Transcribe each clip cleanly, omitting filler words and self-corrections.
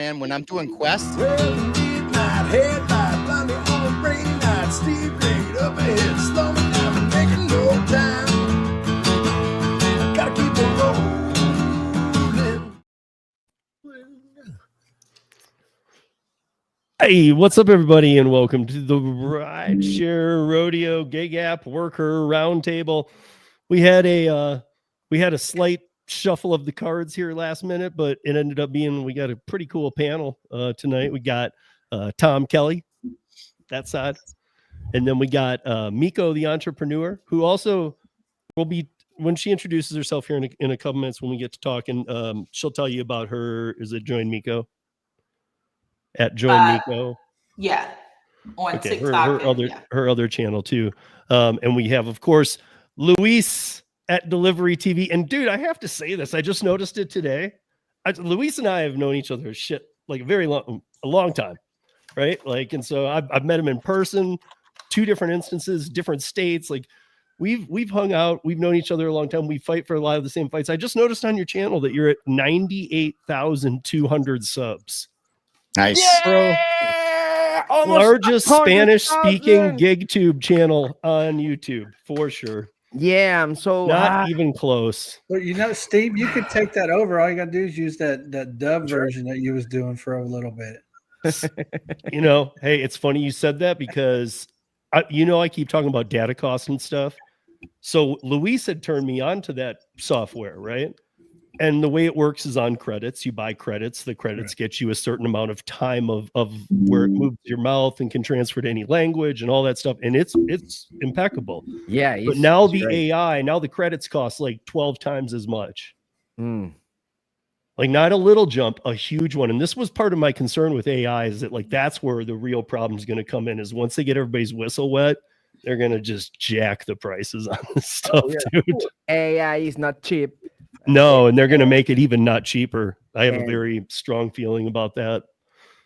And when I'm doing quests, Well, midnight headlight, blindly on a rainy night, steep grade up ahead, slow me down and making no time. Gotta keep it rolling. Hey, what's up, everybody, and welcome to the Rideshare Rodeo Gig App Worker Roundtable. We had a slight shuffle of the cards here last minute, but it ended up being we got a pretty cool panel tonight. We got Tom Kelly, that side, and then we got Miko, the entrepreneur, who also will be when she introduces herself here in a couple minutes when we get to talking. She'll tell you about her. Is it Join Miko? At Join Miko. Yeah. On TikTok. Her other channel too. And we have, of course, Luis at Delivery TV. And dude, I have to say this. I just noticed it today. Luis and I have known each other like a long time. Right. Like, and so I've met him in person, 2 different instances, different states. Like we've hung out, we've known each other a long time. We fight for a lot of the same fights. I just noticed on your channel that you're at 98,200 subs. Nice. Yeah! Largest Spanish speaking gig tube channel on YouTube for sure. Yeah, I'm so not even close. Well, you know, Steve, you could take that over. All you gotta do is use that dub version that you was doing for a little bit. You know, hey, it's funny you said that because I keep talking about data costs and stuff. So Luis had turned me on to that software, right? And the way it works is on credits. You buy credits. The credits get you a certain amount of time of where it moves your mouth and can transfer to any language and all that stuff. And it's impeccable. Yeah. But now the AI, now the credits cost like 12 times as much. Like not a little jump, a huge one. And this was part of my concern with AI is that like that's where the real problem is going to come in is once they get everybody's whistle wet, they're going to just jack the prices on this stuff, dude. AI is not cheap. No, and they're going to make it even not cheaper. I have a very strong feeling about that.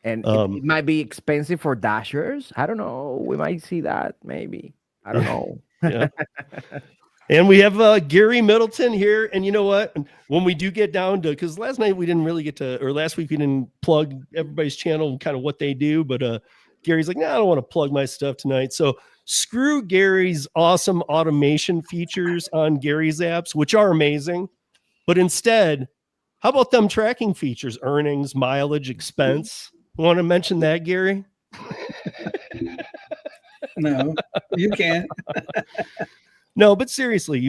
And it might be expensive for dashers. I don't know. We might see that maybe. I don't know. Yeah. And we have Gary Middleton here. And you know what? When we do get down to, because last week we didn't plug everybody's channel and kind of what they do. But Gary's like, I don't want to plug my stuff tonight. So screw Gary's awesome automation features on Gary's apps, which are amazing. But instead, how about them tracking features, earnings, mileage, expense? Want to mention that, Gary? No, you can't. No, but seriously,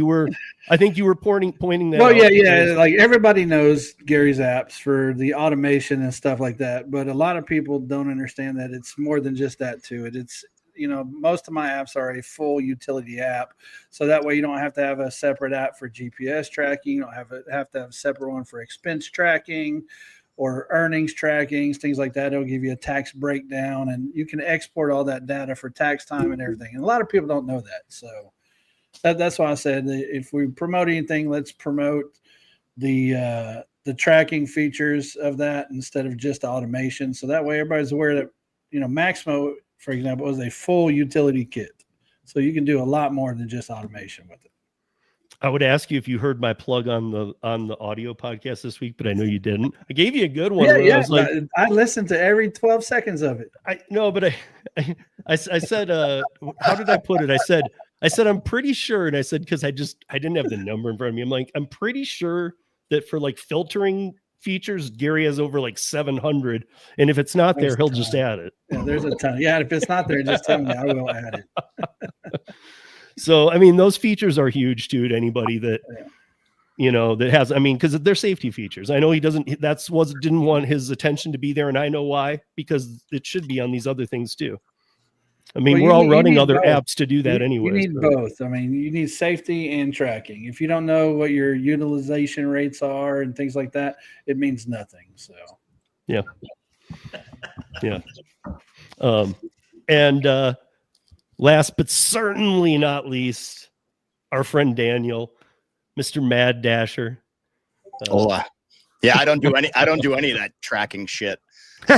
I think you were pointing that out. Well, yeah. Like everybody knows Gary's apps for the automation and stuff like that. But a lot of people don't understand that it's more than just that to it. It's, most of my apps are a full utility app. So that way you don't have to have a separate app for GPS tracking. You don't have to have a separate one for expense tracking or earnings tracking, things like that. It'll give you a tax breakdown and you can export all that data for tax time and everything. And a lot of people don't know that. So that's why I said that if we promote anything, let's promote the tracking features of that instead of just automation. So that way everybody's aware that, Maximo, for example, is a full utility kit. So you can do a lot more than just automation with it. I would ask you if you heard my plug on the audio podcast this week, but I know you didn't. I gave you a good one. Yeah. I listened to every 12 seconds of it. I said, how did I put it? I said, I'm pretty sure. And I said, because I didn't have the number in front of me. I'm like, I'm pretty sure that for like filtering features, Gary has over like 700. And if it's not there, he'll just add it. Yeah, there's a ton. Yeah. If it's not there, just tell me. I will add it. So, I mean, those features are huge too to anybody that, that has, because they're safety features. I know he didn't want his attention to be there. And I know why, because it should be on these other things too. I mean, we're all running other apps to do that anyway. You need both. I mean, you need safety and tracking. If you don't know what your utilization rates are and things like that, it means nothing. So, yeah. And last but certainly not least, our friend Daniel, Mr. Mad Dasher. Hola. Yeah, I don't do any of that tracking shit. So,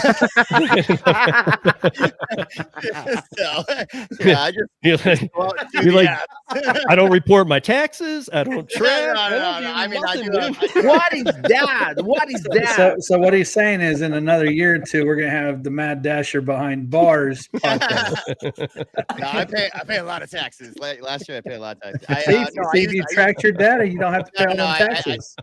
yeah, I just You're like, go out and do you're the like, apps. I don't report my taxes. I don't track. No, I no, don't no. do I mean, I nothing, do. dude. What is that? What is that? So what he's saying is, in another year or two, we're gonna have the Mad Dasher behind bars podcast. No, I pay a lot of taxes. Last year I paid a lot of taxes. See, if you tracked your data, you don't have to pay all them taxes.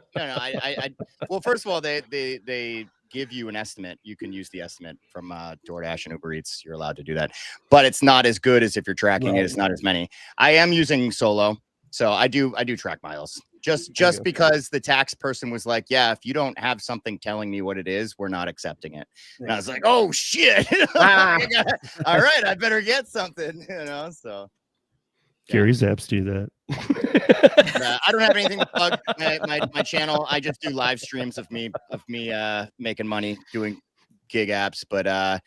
Well, first of all, they give you an estimate. You can use the estimate from DoorDash and Uber Eats. You're allowed to do that, but it's not as good as if you're tracking it. It's not as many. I am using Solo, so I do track miles. Just because the tax person was like, yeah, if you don't have something telling me what it is, we're not accepting it. And I was like, oh shit. All right, I better get something, so. Gary's apps do that. I don't have anything to plug my channel. I just do live streams of me making money doing gig apps, but I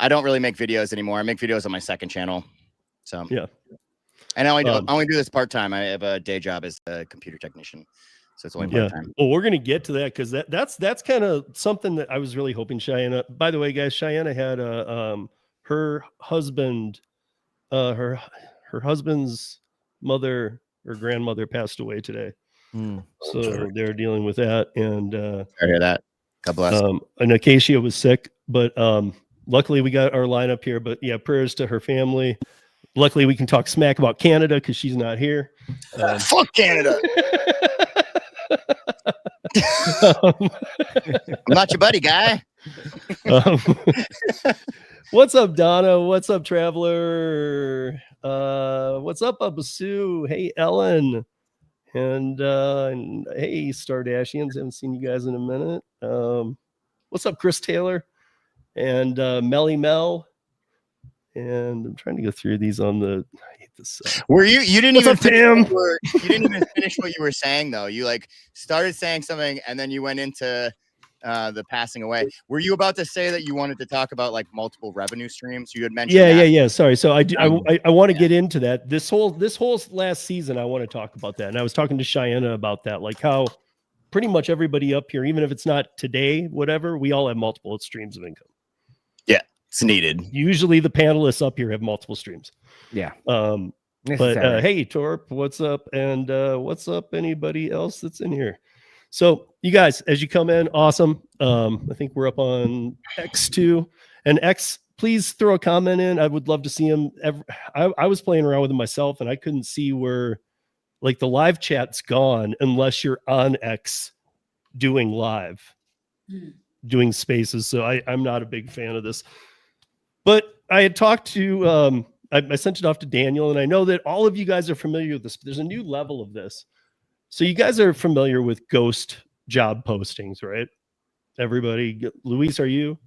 don't really make videos anymore. I make videos on my second channel. So yeah. And I only do this part-time. I have a day job as a computer technician. So it's only part-time. Well, we're going to get to that because that's kind of something that I was really hoping Cheyenne. By the way, guys, Cheyenne had her husband, her husband's mother or grandmother passed away today. So they're dealing with that. And I hear that. God bless. And Acacia was sick, but luckily we got our lineup here. But yeah, prayers to her family. Luckily, we can talk smack about Canada because she's not here. Fuck Canada. I'm not your buddy, guy. What's up, Donna? What's up, Traveler? What's up, Abasu? Hey, Ellen. And hey, Stardashians. Haven't seen you guys in a minute. What's up, Chris Taylor? And Melly Mel. And I'm trying to go through these on the. I hate this. Were you didn't What's even up, Tim? you didn't even finish what you were saying though. You like started saying something and then you went into the passing away. Were you about to say that you wanted to talk about like multiple revenue streams? You had mentioned. Yeah. Sorry. So I want to get into that. This whole last season, I want to talk about that. And I was talking to Cheyenne about that, like how pretty much everybody up here, even if it's not today, whatever, we all have multiple streams of income. Yeah. It's needed. Usually the panelists up here have multiple streams. Yeah. But hey, Torp, what's up? And what's up anybody else that's in here? So you guys, as you come in, awesome. I think we're up on X2 and X. Please throw a comment in. I would love to see him. I was playing around with him myself and I couldn't see where like the live chat's gone unless you're on X doing live, doing spaces. So I'm not a big fan of this. But I had talked to, I sent it off to Daniel, and I know that all of you guys are familiar with this. But there's a new level of this. So you guys are familiar with ghost job postings, right? Everybody, Luis, are you?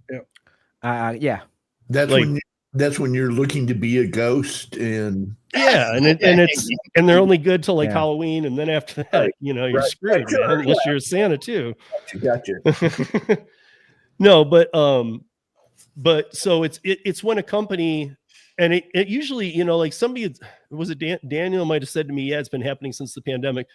Yeah. That's when you're looking to be a ghost, and and they're only good till like Halloween, and then after that, you're screwed, man, unless you're a Santa too. Gotcha. No, but so it's when a company, and it usually, like somebody, was it Daniel might have said to me, yeah, it's been happening since the pandemic.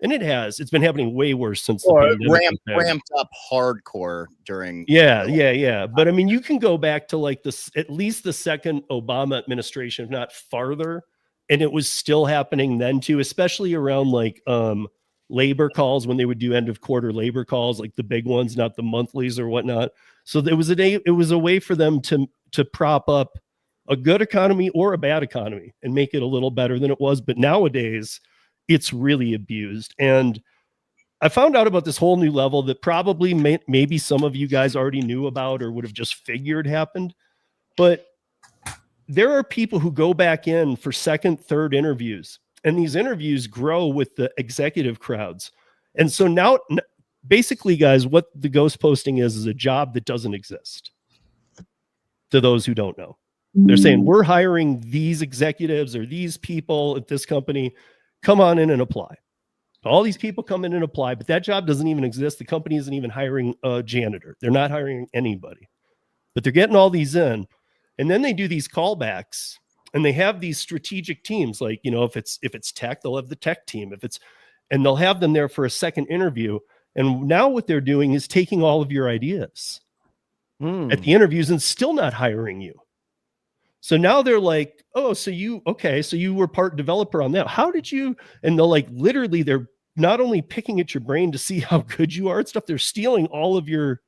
And it's been happening way worse since the pandemic. Ramped up hardcore during. Yeah. But I mean, you can go back to like at least the second Obama administration, if not farther. And it was still happening then too, especially around like labor calls, when they would do end of quarter labor calls, like the big ones, not the monthlies or whatnot. So it was a way for them to prop up a good economy or a bad economy and make it a little better than it was. But nowadays it's really abused. And I found out about this whole new level that probably maybe some of you guys already knew about or would have just figured happened. But there are people who go back in for second, third interviews, and these interviews grow with the executive crowds. And so now, basically, guys, what the ghost posting is a job that doesn't exist. To those who don't know, they're saying, we're hiring these executives or these people at this company. Come on in and apply. All these people come in and apply, but that job doesn't even exist. The company isn't even hiring a janitor. They're not hiring anybody, but they're getting all these in. And then they do these callbacks, and they have these strategic teams. Like, if it's tech, they'll have the tech team. And they'll have them there for a second interview. And now what they're doing is taking all of your ideas at the interviews and still not hiring you. So now they're like, oh, so you were part developer on that. How did you? And they'll like literally, they're not only picking at your brain to see how good you are at stuff, they're stealing all of your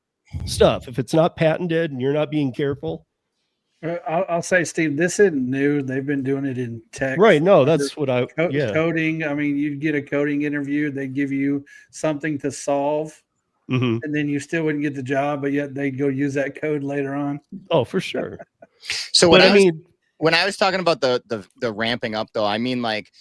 stuff. If it's not patented and you're not being careful. I'll say, Steve, this isn't new. They've been doing it in tech. Right. No, that's what coding. I mean, you'd get a coding interview. They'd give you something to solve. Mm-hmm. And then you still wouldn't get the job, but yet they'd go use that code later on. Oh, for sure. So when I was talking about the ramping up, though, I mean, like,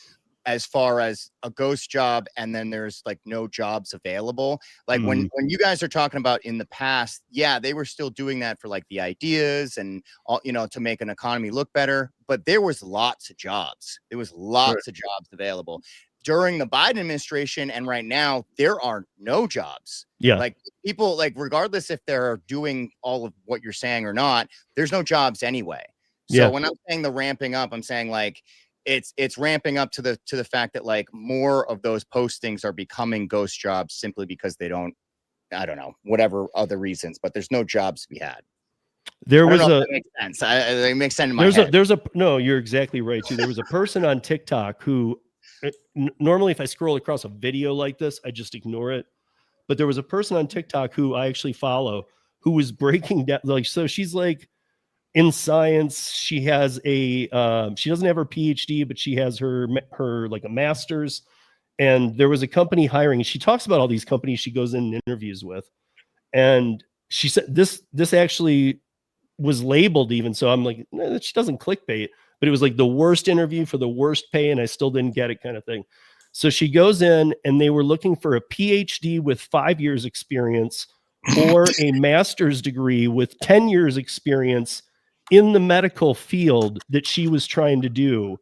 as far as a ghost job and then there's like no jobs available, like when you guys are talking about in the past, yeah, they were still doing that for like the ideas and all, you know, to make an economy look better, but there was lots of jobs. There was lots of jobs available during the Biden administration. And right now there are no jobs. Yeah. Like people, like, regardless if they're doing all of what you're saying or not, there's no jobs anyway. So when I'm saying the ramping up, I'm saying like, it's ramping up to the fact that like more of those postings are becoming ghost jobs simply because they don't, I don't know, whatever other reasons, but there's no jobs to be had. There was that makes sense. It makes sense in my head. No, you're exactly right too. There was a person on TikTok who normally if I scroll across a video like this, I just ignore it. But there was a person on TikTok who I actually follow who was breaking down, like, so she's like, in science, she has she doesn't have her PhD, but she has her like a master's. And there was a company hiring. She talks about all these companies she goes in interviews with. And she said this actually was labeled even. So I'm like, no, she doesn't clickbait, but it was like the worst interview for the worst pay. And I still didn't get it kind of thing. So she goes in and they were looking for a PhD with 5 years experience or a master's degree with 10 years experience in the medical field that she was trying to do.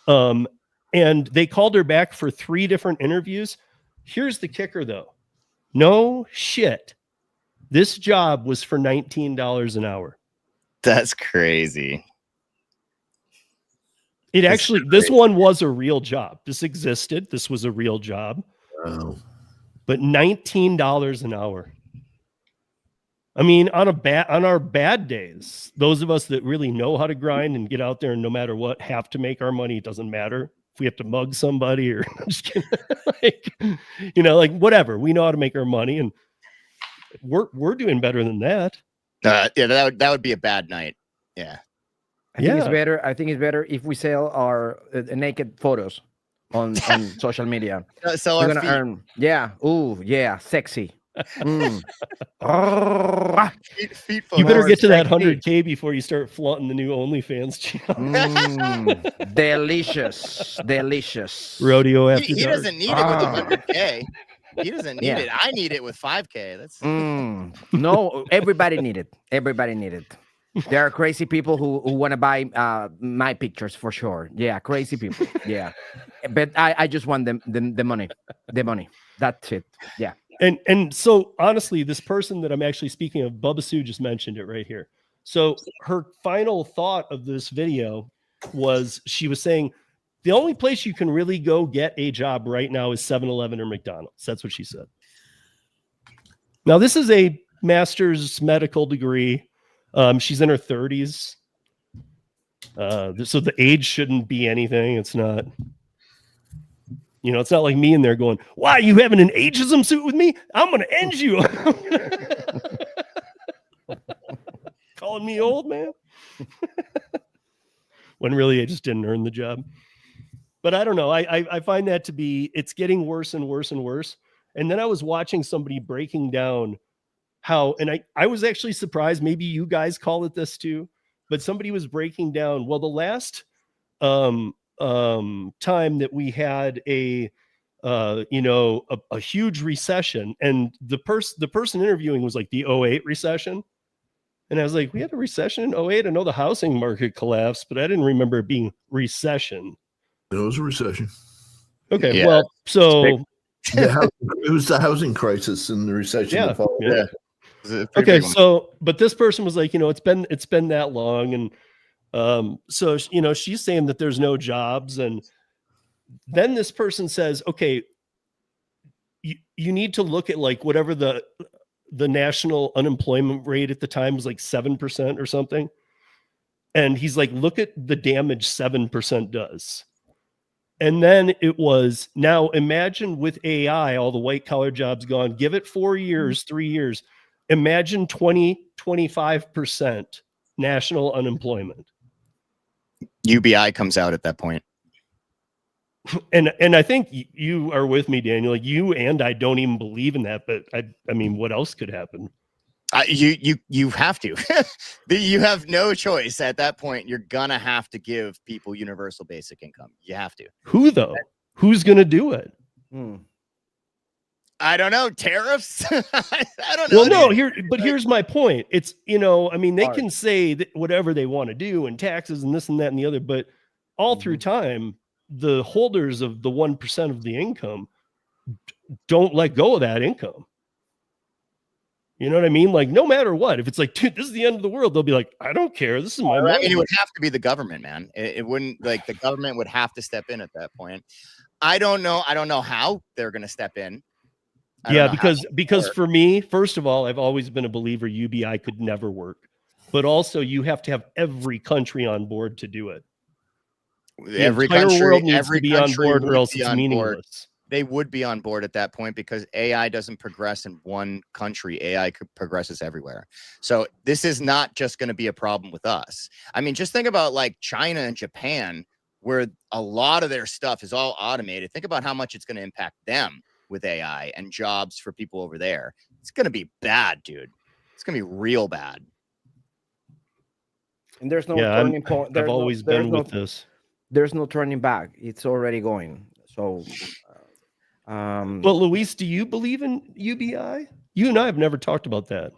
And they called her back for 3 different interviews. Here's the kicker though. No shit. This job was for $19 an hour. That's crazy. This one was a real job. This existed. This was a real job. Oh. But $19 an hour. I mean, on our bad days, those of us that really know how to grind and get out there and no matter what have to make our money, it doesn't matter if we have to mug somebody or I'm just kidding. Like, you know, like whatever, we know how to make our money and we're doing better than that. Yeah, that would be a bad night. Yeah. I think it's better if we sell our naked photos on social media. Sell our feet. Earn, yeah. Ooh, yeah. Sexy. Feet You better get to that 100K before you start flaunting the new OnlyFans channel. Delicious. Rodeo after he dark. doesn't need it with the 100K. He doesn't need it. I need it with 5K. That's no. Everybody need it. Everybody need it. There are crazy people who want to buy my pictures for sure. Yeah, crazy people. Yeah, but I just want the money. The money. That's it. Yeah. And so honestly, this person that I'm actually speaking of, Bubba Sue just mentioned it right here. So her final thought of this video was she was saying the only place you can really go get a job right now is 7-Eleven or McDonald's. That's what she said. Now, this is a master's medical degree. She's in her 30s. So the age shouldn't be anything. It's not. You know, it's not like me in there going, why, you having an ageism suit with me? I'm going to end you. Calling me old, man. When really I just didn't earn the job. But I don't know. I find that to be, it's getting worse and worse and worse. And then I was watching somebody breaking down how, and I was actually surprised, maybe you guys call it this too, but somebody was breaking down, well, the last time that we had a huge recession, and the person interviewing was like the 2008 recession, and I was like, we had a recession in 2008. I know the housing market collapsed, but I didn't remember it being recession. It was a recession. Okay, yeah. Well, so it was the housing crisis and the recession. Yeah. Okay, so but this person was like, it's been that long, and so she's saying that there's no jobs, and then this person says, okay, you need to look at like whatever the national unemployment rate at the time was like 7% or something. And he's like, look at the damage 7% does. And then it was, now imagine with AI, all the white collar jobs gone, give it 4 years, 3 years. Imagine 25% national unemployment. UBI comes out at that point. And I think you are with me, Daniel. Like you and I don't even believe in that, but I mean, what else could happen? You have to. You have no choice at that point. You're gonna have to give people universal basic income. You have to. Who though? Who's gonna do it? I don't know. Tariffs. I don't know. Well, no. Here's my point. It's I mean, they can say that whatever they want to do and taxes and this and that and the other, but all through time, the holders of the 1% of the income don't let go of that income. You know what I mean? Like, no matter what, if it's like, dude, this is the end of the world, they'll be like, I don't care. This is my money. I mean, it would have to be the government, man. It wouldn't, like, the government would have to step in at that point. I don't know how they're going to step in. Yeah, because for me, first of all, I've always been a believer UBI could never work. But also, you have to have every country on board to do it. Every country, world needs to be on board, or else it's meaningless. They would be on board at that point because AI doesn't progress in one country. AI progresses everywhere. So this is not just going to be a problem with us. I mean, just think about like China and Japan, where a lot of their stuff is all automated. Think about how much it's going to impact them with AI and jobs for people over there. It's going to be bad, dude. It's going to be real bad. And there's no turning point. I've always been with this. There's no turning back. It's already going. So... but Luis, do you believe in UBI? You and I have never talked about that.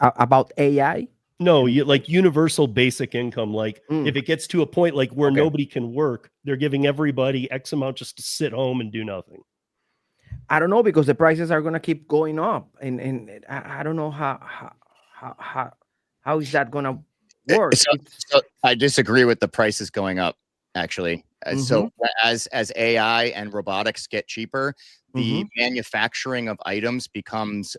About AI? No, like universal basic income. Like if it gets to a point like where nobody can work, they're giving everybody X amount just to sit home and do nothing. I don't know, because the prices are going to keep going up, and I don't know how is that going to work. So I disagree with the prices going up. Actually, so as AI and robotics get cheaper, the manufacturing of items becomes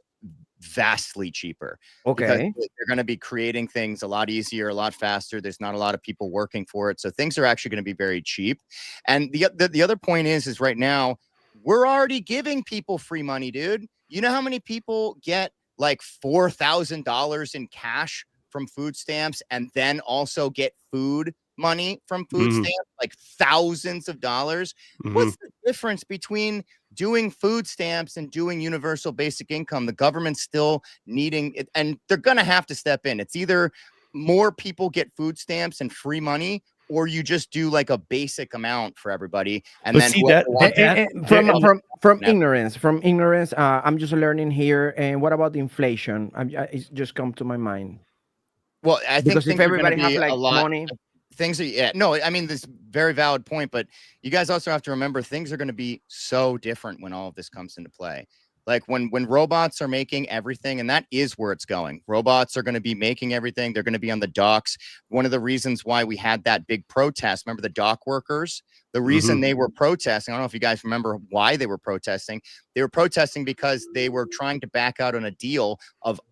vastly cheaper. Okay, because they're going to be creating things a lot easier, a lot faster. There's not a lot of people working for it, so things are actually going to be very cheap. And the other point is right now we're already giving people free money, dude. You know how many people get like $4,000 in cash from food stamps and then also get food money from food stamps, like thousands of dollars. What's the difference between doing food stamps and doing universal basic income? The government's still needing it, and they're gonna have to step in. It's either more people get food stamps and free money, or you just do like a basic amount for everybody. And then from ignorance, I'm just learning here. And what about inflation? It's just come to my mind. Well, I think because if everybody has like money. Things are, no, I mean, this very valid point, but you guys also have to remember things are going to be so different when all of this comes into play. Like when robots are making everything, and that is where it's going. Robots are going to be making everything. They're going to be on the docks. One of the reasons why we had that big protest, remember the dock workers? The reason they were protesting, I don't know if you guys remember why they were protesting. They were protesting because they were trying to back out on a deal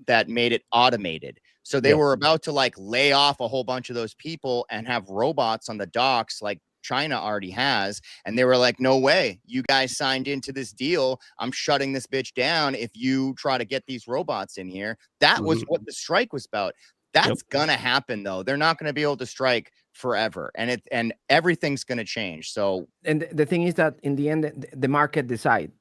that made it automated. So they were about to like lay off a whole bunch of those people and have robots on the docks like China already has. And they were like, no way, you guys signed into this deal. I'm shutting this bitch down if you try to get these robots in here. That was what the strike was about. That's gonna happen though. They're not gonna be able to strike forever, and everything's gonna change. So, and the thing is that in the end, the market decide.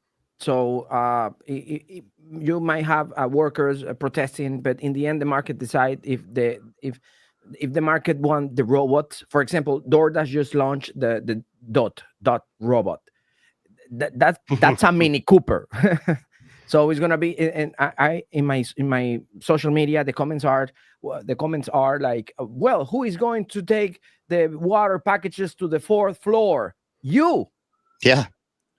So you might have workers protesting, but in the end, the market decide if the market want the robots. For example, DoorDash just launched the dot robot. That's a Mini Cooper. So it's gonna be, and I in my social media, the comments are like, well, who is going to take the water packages to the 4th floor? You. Yeah.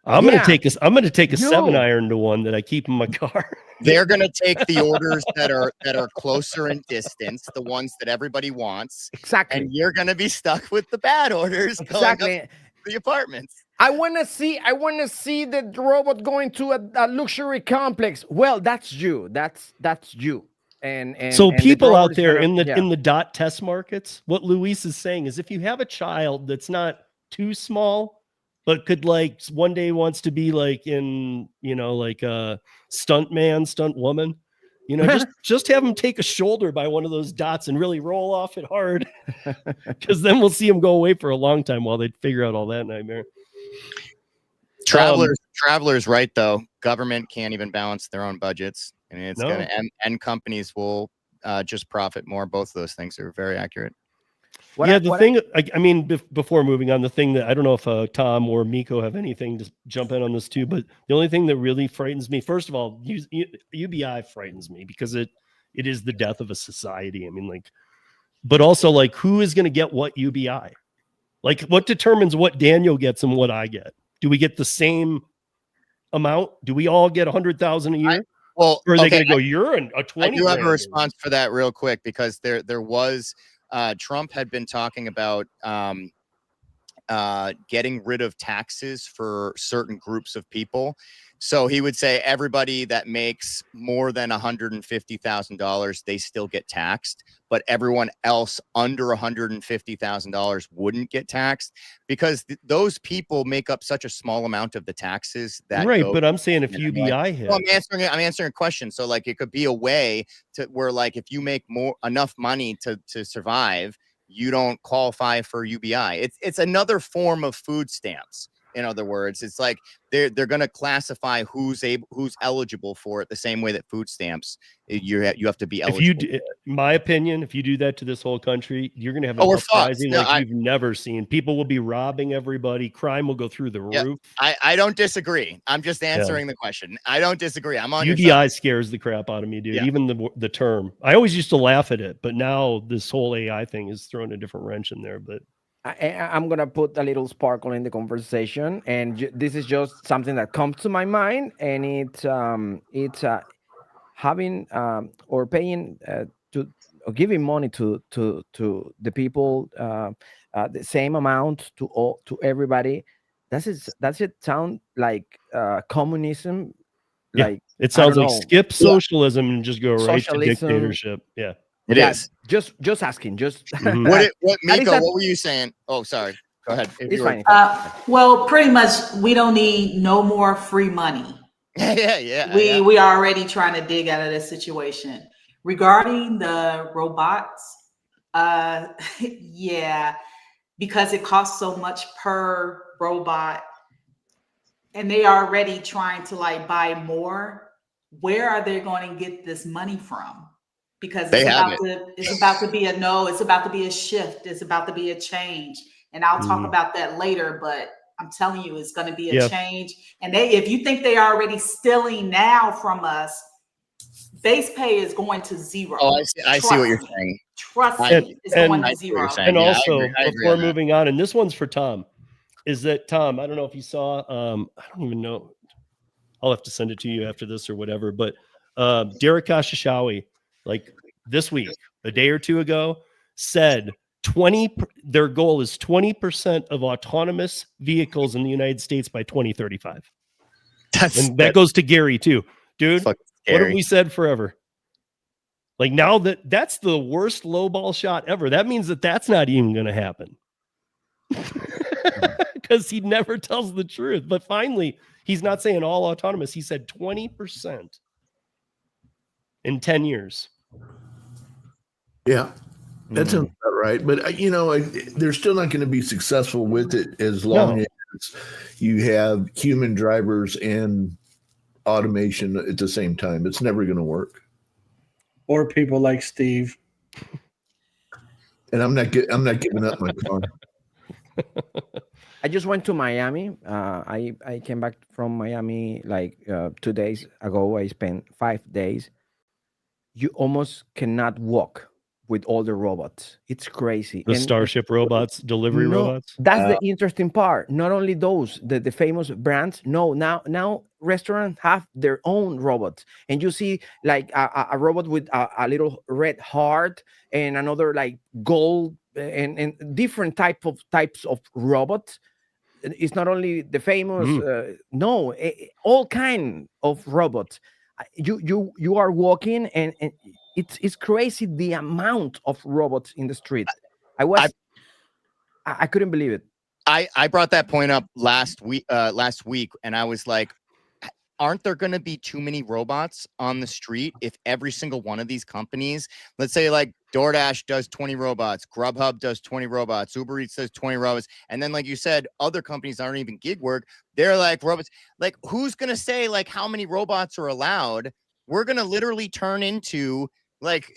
I'm gonna take a 7-iron to one that I keep in my car. They're gonna take the orders that are closer in distance, the ones that everybody wants. Exactly. And you're gonna be stuck with the bad orders going up to the apartments. I want to see the robot going to a luxury complex. Well, that's you. That's you. And So and the people robot out is there gonna- in the dot test markets, what Luis is saying is if you have a child that's not too small, but could like one day wants to be like in, like a stunt man, stunt woman, just have him take a shoulder by one of those dots and really roll off it hard. Because then we'll see him go away for a long time while they figure out all that nightmare. Travelers right though. Government can't even balance their own budgets, and it's No. gonna and companies will just profit more. Both of those things are very accurate. Before moving on, the thing that I don't know if Tom or Miko have anything to jump in on this too, but the only thing that really frightens me, first of all, UBI frightens me because it is the death of a society. I mean, but also who is going to get what UBI? Like, what determines what Daniel gets and what I get? Do we get the same amount? Do we all get 100,000 a year? Or are they going to go? You're a 20. I do have a response for that real quick because there was Trump had been talking about getting rid of taxes for certain groups of people. So he would say everybody that makes more than $150,000, they still get taxed, but everyone else under $150,000 wouldn't get taxed because those people make up such a small amount of the taxes that right. But I'm saying if UBI hit, well, I'm answering a question. So it could be a way to where if you make enough money to survive, you don't qualify for UBI. It's another form of food stamps. In other words, it's like they're going to classify who's eligible for it the same way that food stamps. You have to be eligible. My opinion, if you do that to this whole country, you're going to have an uprising you've never seen. People will be robbing everybody. Crime will go through the roof. I don't disagree. I'm just answering the question. I don't disagree. I'm on UBI your side. scares the crap out of me, dude. Yeah. Even the term. I always used to laugh at it, but now this whole AI thing is throwing a different wrench in there. But I'm gonna put a little sparkle in the conversation, and this is just something that comes to my mind, and it's having or paying to or giving money to the people the same amount to everybody. Does it sound like communism? Yeah, it sounds like skip socialism and just go right to dictatorship. Yeah. It is. Just asking. Just Miko, what were you saying? Oh, sorry. Go ahead. It's fine. Well, pretty much, we don't need no more free money. We are already trying to dig out of this situation. Regarding the robots, because it costs so much per robot, and they are already trying to buy more. Where are they going to get this money from? Because it's about to be it's about to be a shift. It's about to be a change. And I'll talk about that later, but I'm telling you, it's going to be a change. And if you think they are already stealing now from us, base pay is going to zero. Oh, I see what you're saying. Trust me, it's going to zero. And also, before moving on, and this one's for Tom, is that Tom, I don't know if you saw, I don't even know. I'll have to send it to you after this or whatever, but Derek Kashashawi, this week, a day or two ago, said their goal is 20% of autonomous vehicles in the United States by 2035. That goes to Gary too, dude. What have we said forever? Now that's the worst lowball shot ever. That means that's not even going to happen because he never tells the truth. But finally, he's not saying all autonomous. He said 20% in 10 years. Yeah, that sounds about right. But they're still not going to be successful with it as long as you have human drivers and automation at the same time. It's never going to work. Or people like Steve. And I'm not giving up my car. I just went to Miami. I came back from Miami 2 days ago. I spent 5 days. You almost cannot walk with all the robots. It's crazy. The Starship robots, delivery robots. That's the interesting part. Not only those, the famous brands. No, now restaurants have their own robots, and you see a robot with a little red heart and another gold and different types of robots. it's not only the famous. No, all kind of robots. You are walking, and it's crazy the amount of robots in the street. I couldn't believe it. I brought that point up last week, and I was like, aren't there going to be too many robots on the street if every single one of these companies, let's say like DoorDash does 20 robots, Grubhub does 20 robots, Uber Eats does 20 robots, and then like you said, other companies aren't even gig work, they're like robots. Like, who's going to say like how many robots are allowed? We're going to literally turn into like,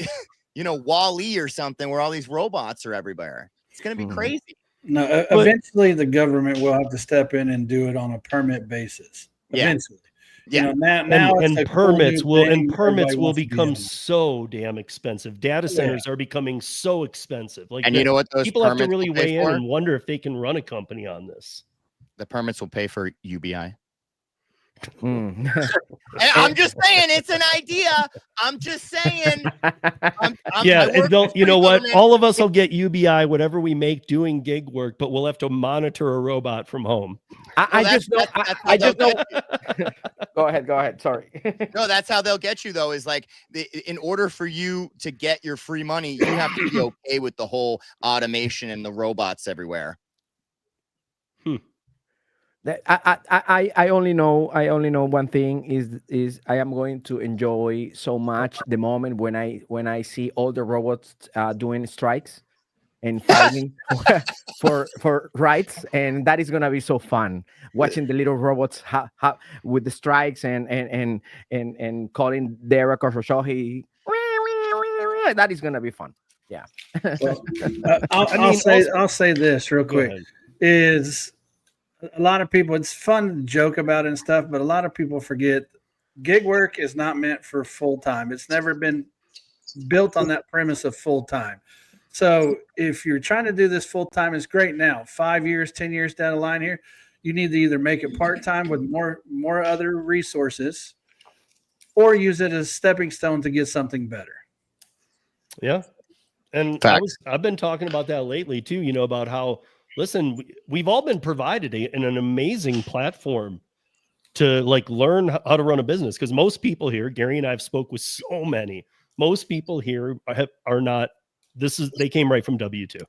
Wall-E or something where all these robots are everywhere. It's going to be crazy. No, eventually the government will have to step in and do it on a permit basis. Eventually. Yeah. Now and permits will become be so damn expensive. Data centers are becoming so expensive. Like, and you know what? Those people have to really will pay weigh in for? and wonder if they can run a company on this. The permits will pay for UBI. Mm. I'm just saying, it's an idea. I'm just saying. You know what? All of us will get UBI, whatever we make doing gig work, but we'll have to monitor a robot from home. I just know. Go ahead. Sorry. No, that's how they'll get you, though, is like in order for you to get your free money, you have to be okay with the whole automation and the robots everywhere. I only know one thing is I am going to enjoy so much the moment when I see all the robots doing strikes and fighting for rights, and that is gonna be so fun watching the little robots with the strikes and calling Derek or Shoshi. That is gonna be fun. Yeah. Well, I'll say this real quick is. A lot of people, it's fun to joke about it and stuff, but a lot of people forget gig work is not meant for full time. It's never been built on that premise of full time. So if you're trying to do this full time, it's great now. 5 years, 10 years down the line here, you need to either make it part time with more other resources, or use it as a stepping stone to get something better. Yeah, and I've been talking about that lately too. About how. Listen, we've all been provided an amazing platform to like learn how to run a business, because most people here, Gary and I have spoke with so many. Most people here are not. They came right from W-2.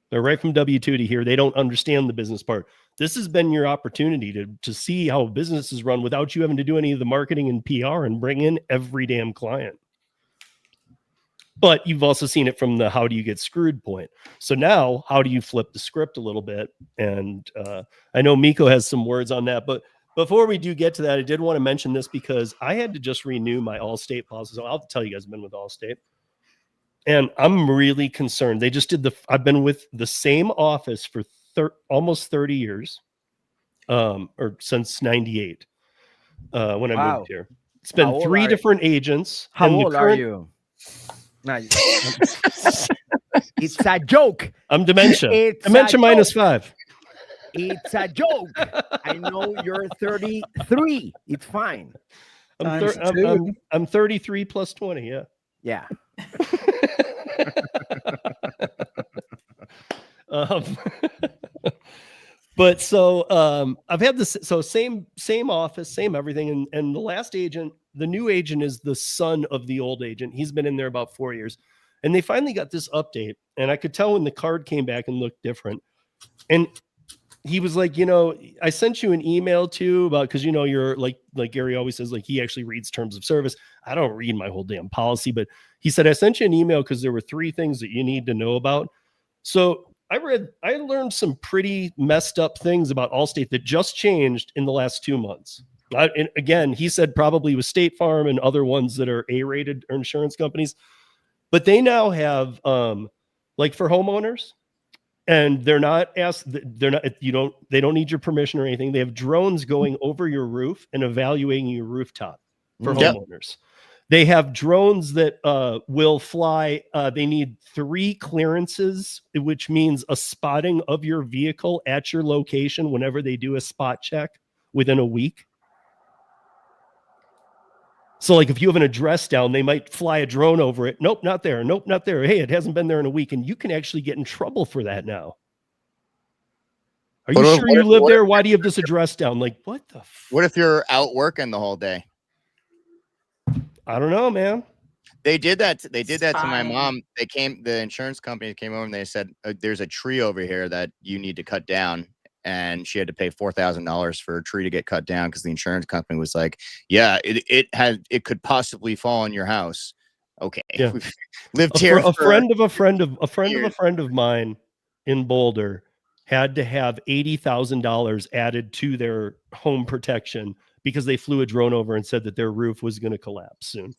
They're right from W-2 to here. They don't understand the business part. This has been your opportunity to see how business is run without you having to do any of the marketing and PR and bring in every damn client. But you've also seen it from the how do you get screwed point. So now, how do you flip the script a little bit? And I know Miko has some words on that. But before we do get to that, I did want to mention this because I had to just renew my Allstate policy. So I'll tell you guys, I've been with Allstate. And I'm really concerned. They just did I've been with the same office for almost 30 years, or since 98, when I moved here. It's been 3 different agents. How old are you? It's a joke. I'm dementia. Dementia minus 5. It's a joke. I know you're 33. It's fine. I'm 33 plus 20. Yeah. Yeah. But so I've had this. So same office, same everything. And the last agent, the new agent, is the son of the old agent. He's been in there about 4 years, and they finally got this update. And I could tell when the card came back and looked different. And he was like, I sent you an email too about, because you're like Gary always says, like he actually reads terms of service. I don't read my whole damn policy, but he said I sent you an email because there were 3 things that you need to know about. So I learned some pretty messed up things about Allstate that just changed in the last 2 months. And again, he said probably with State Farm and other ones that are A-rated insurance companies, but they now have like for homeowners, and they don't need your permission or anything. They have drones going over your roof and evaluating your rooftop for homeowners. They have drones that will fly. They need 3 clearances, which means a spotting of your vehicle at your location whenever they do a spot check within a week. So like if you have an address down, they might fly a drone over it. Nope, not there. Nope, not there. Hey, it hasn't been there in a week. And you can actually get in trouble for that now. Are you sure you live there? Why do you have this address down? Like, what the? What if you're out working the whole day? I don't know, man. They did that. They did that to my Fine. mom. The insurance company came over and they said, there's a tree over here that you need to cut down. And she had to pay $4,000 for a tree to get cut down because the insurance company was like, yeah, it could possibly fall on your house. Okay. Yeah. We've lived here. A friend of a friend of mine in Boulder had to have $80,000 added to their home protection because they flew a drone over and said that their roof was going to collapse soon.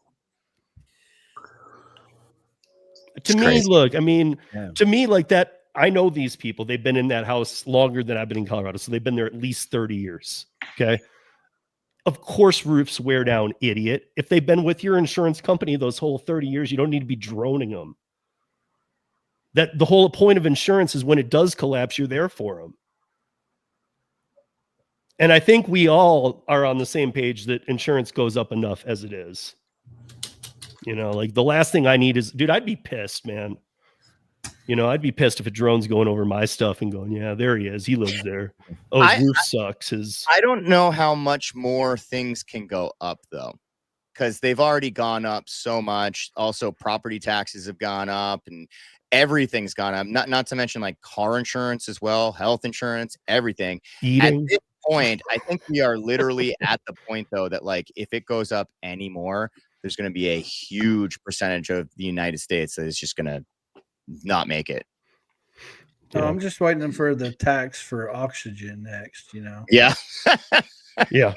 To me, look, I mean, to me, like that, I know these people. They've been in that house longer than I've been in Colorado. So they've been there at least 30 years. Okay. Of course, roofs wear down, idiot. If they've been with your insurance company those whole 30 years, you don't need to be droning them. That the whole point of insurance is when it does collapse, you're there for them. And I think we all are on the same page that insurance goes up enough as it is. You know, like the last thing I need is, dude, I'd be pissed, man. You know, I'd be pissed if a drone's going over my stuff and going, yeah, there he is. He lives there. Oh, his roof sucks. I don't know how much more things can go up, though, because they've already gone up so much. Also, property taxes have gone up and everything's gone up. Not to mention like car insurance as well, health insurance, everything. Eating. At this point, I think we are literally at the point, though, that like if it goes up anymore, there's going to be a huge percentage of the United States that is just going to not make it. Yeah. I'm just waiting for the tax for oxygen next, you know? Yeah. Yeah.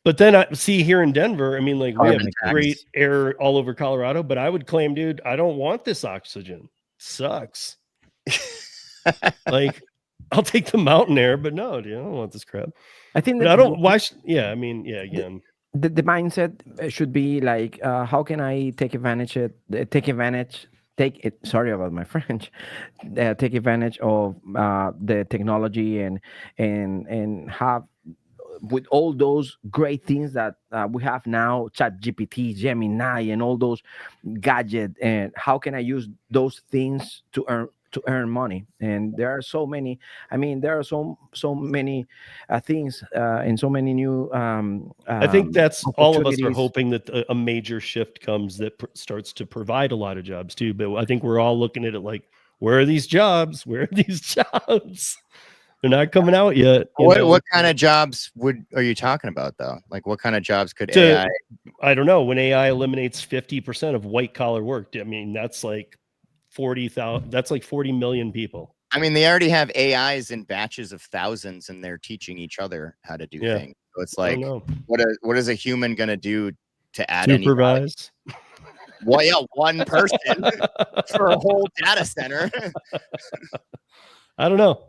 But then I see here in Denver, I mean, like we have great air all over Colorado, but I would claim, dude, I don't want this oxygen. It sucks. Like I'll take the mountain air, but no, dude, I don't want this crap. I think that I don't, why? I mean, yeah, again. The mindset should be like, how can I take advantage sorry about my French, take advantage of the technology and have with all those great things that we have now, ChatGPT, Gemini, and all those gadgets, and how can I use those things to earn money? And there are so many. I mean, there are so many things and so many new. I think that's all of us are hoping that a major shift comes that starts to provide a lot of jobs too. But I think we're all looking at it like, where are these jobs? Where are these jobs? They're not coming out yet. What kind of jobs are you talking about though? Like what kind of jobs could AI? I don't know. When AI eliminates 50% of white collar work, I mean, that's like 40,000. That's like 40 million people. I mean, they already have AIs in batches of thousands, and they're teaching each other how to do things. So it's like, what is a human going to do to add supervise? Well, yeah, one person for a whole data center. I don't know.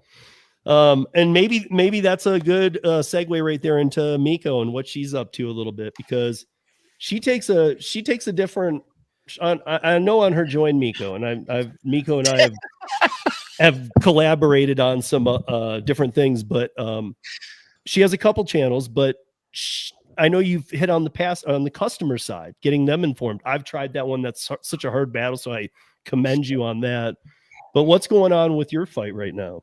And maybe that's a good segue right there into Miko and what she's up to a little bit, because she takes a different. I know on her Join Miko, and Miko and I have collaborated on some different things, but she has a couple channels, but I know you've hit on the customer side, getting them informed. I've tried that one. That's such a hard battle, so I commend you on that. But what's going on with your fight right now?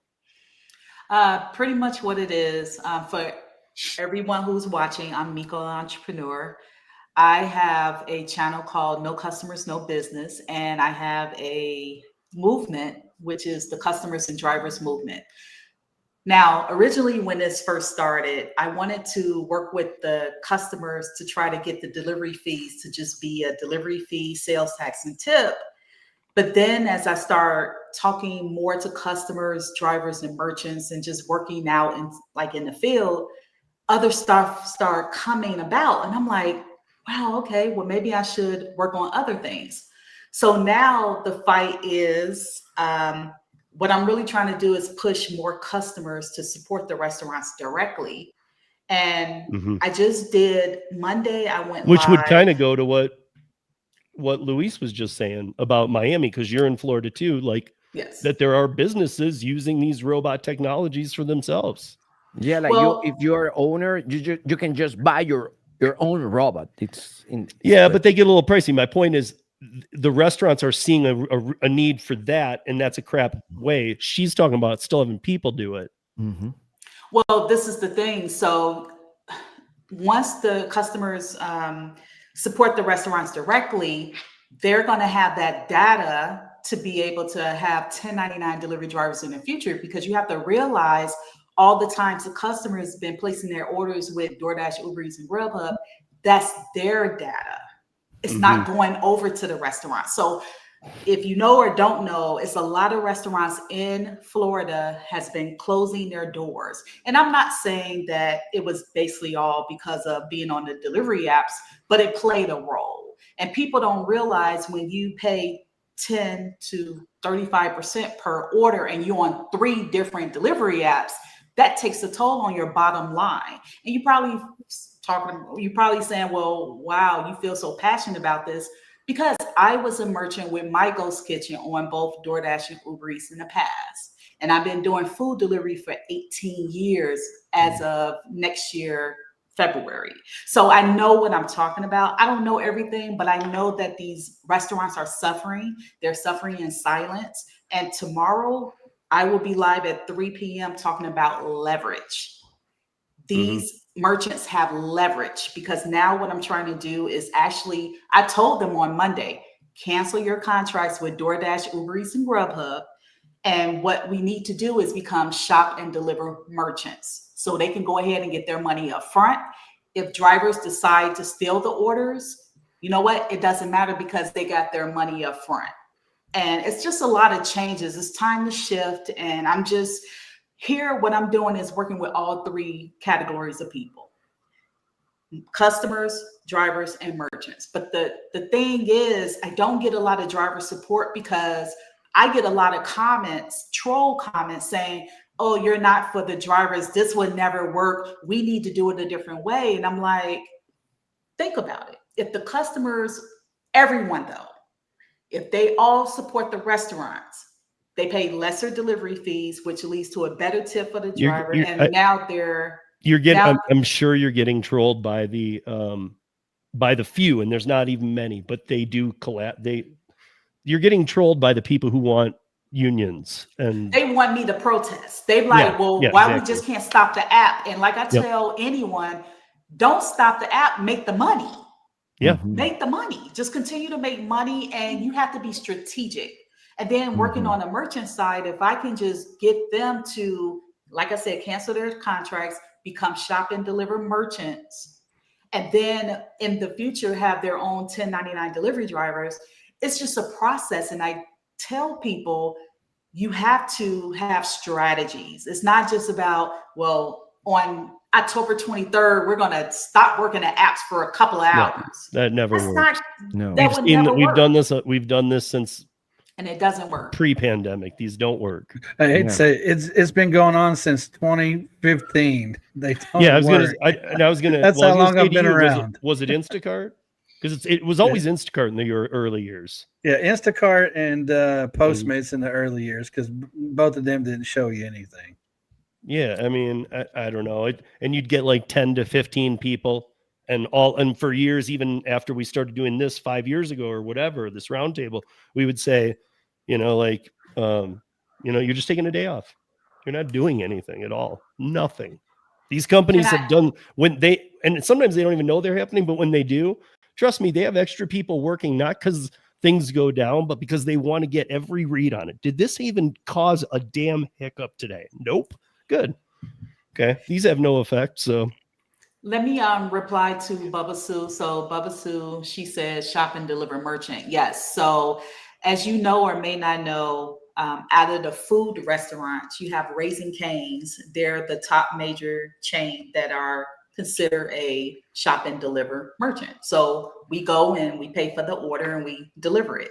Pretty much what it is for everyone who's watching. I'm Miko, the entrepreneur. I have a channel called No Customers, No Business, and I have a movement, which is the Customers and Drivers Movement. Now, originally when this first started, I wanted to work with the customers to try to get the delivery fees to just be a delivery fee, sales tax, and tip. But then as I start talking more to customers, drivers, and merchants, and just working out in the field, other stuff start coming about. And I'm like, wow, okay, well, maybe I should work on other things. So now the fight is, what I'm really trying to do is push more customers to support the restaurants directly. And I just did Monday, I went Which live. would kind of go to what Luis was just saying about Miami, because you're in Florida too, like that there are businesses using these robot technologies for themselves. Yeah, like if you're an owner, you can just buy your own robot. But they get a little pricey. My point is the restaurants are seeing a need for that, and that's a crap way. She's talking about still having people do it. Well, this is the thing. So once the customers support the restaurants directly, they're going to have that data to be able to have 1099 delivery drivers in the future, because you have to realize all the times the customer has been placing their orders with DoorDash, Uber Eats, and Grubhub, that's their data. It's not going over to the restaurant. So if you know or don't know, it's a lot of restaurants in Florida has been closing their doors. And I'm not saying that it was basically all because of being on the delivery apps, but it played a role. And people don't realize when you pay 10 to 35% per order and you're on 3 different delivery apps, that takes a toll on your bottom line. And you're probably saying, well, wow, you feel so passionate about this. Because I was a merchant with my ghost kitchen on both DoorDash and Uber Eats in the past. And I've been doing food delivery for 18 years as of next year, February. So I know what I'm talking about. I don't know everything, but I know that these restaurants are suffering. They're suffering in silence. And tomorrow I will be live at 3 p.m. talking about leverage. These merchants have leverage, because now what I'm trying to do is actually, I told them on Monday, cancel your contracts with DoorDash, Uber Eats, and Grubhub. And what we need to do is become shop and deliver merchants, so they can go ahead and get their money up front. If drivers decide to steal the orders, you know what? It doesn't matter, because they got their money up front. And it's just a lot of changes. It's time to shift. And I'm just here. What I'm doing is working with all 3 categories of people: customers, drivers, and merchants. But the thing is, I don't get a lot of driver support, because I get a lot of comments, troll comments saying, oh, you're not for the drivers. This would never work. We need to do it a different way. And I'm like, think about it. If the customers, everyone though, if they all support the restaurants, they pay lesser delivery fees, which leads to a better tip for the driver. I'm sure you're getting trolled by the few, and there's not even many, but they do you're getting trolled by the people who want unions, and they want me to protest. They're like, why we just can't stop the app? And like I tell anyone, don't stop the app, make the money. Make the money. Just continue to make money, and you have to be strategic. And then working on the merchant side, if I can just get them to, like I said, cancel their contracts, become shop and deliver merchants, and then in the future have their own 1099 delivery drivers, it's just a process. And I tell people, you have to have strategies. It's not just about, well, on October 23rd, we're going to stop working at apps for a couple of hours. That never works. We've done this since, and it doesn't work. Pre-pandemic, these don't work. I hate to say it's been going on since 2015. They don't work. That's how long I've been around. Was it Instacart? Because it was always Instacart in the early years. Yeah, Instacart and Postmates in the early years, because both of them didn't show you anything. Yeah, I mean, I don't know. And you'd get like 10 to 15 people, and for years, even after we started doing this 5 years ago or whatever, this roundtable, we would say, you're just taking a day off. You're not doing anything at all. Nothing. These companies have done and sometimes they don't even know they're happening, but when they do, trust me, they have extra people working, not because things go down, but because they want to get every read on it. Did this even cause a damn hiccup today? Nope. Good. Okay. These have no effect. So let me reply to Bubba Sue. So Bubba Sue, she says shop and deliver merchant. Yes. So as you know or may not know, out of the food restaurants, you have Raising Cane's. They're the top major chain that are considered a shop and deliver merchant. So we go and we pay for the order and we deliver it.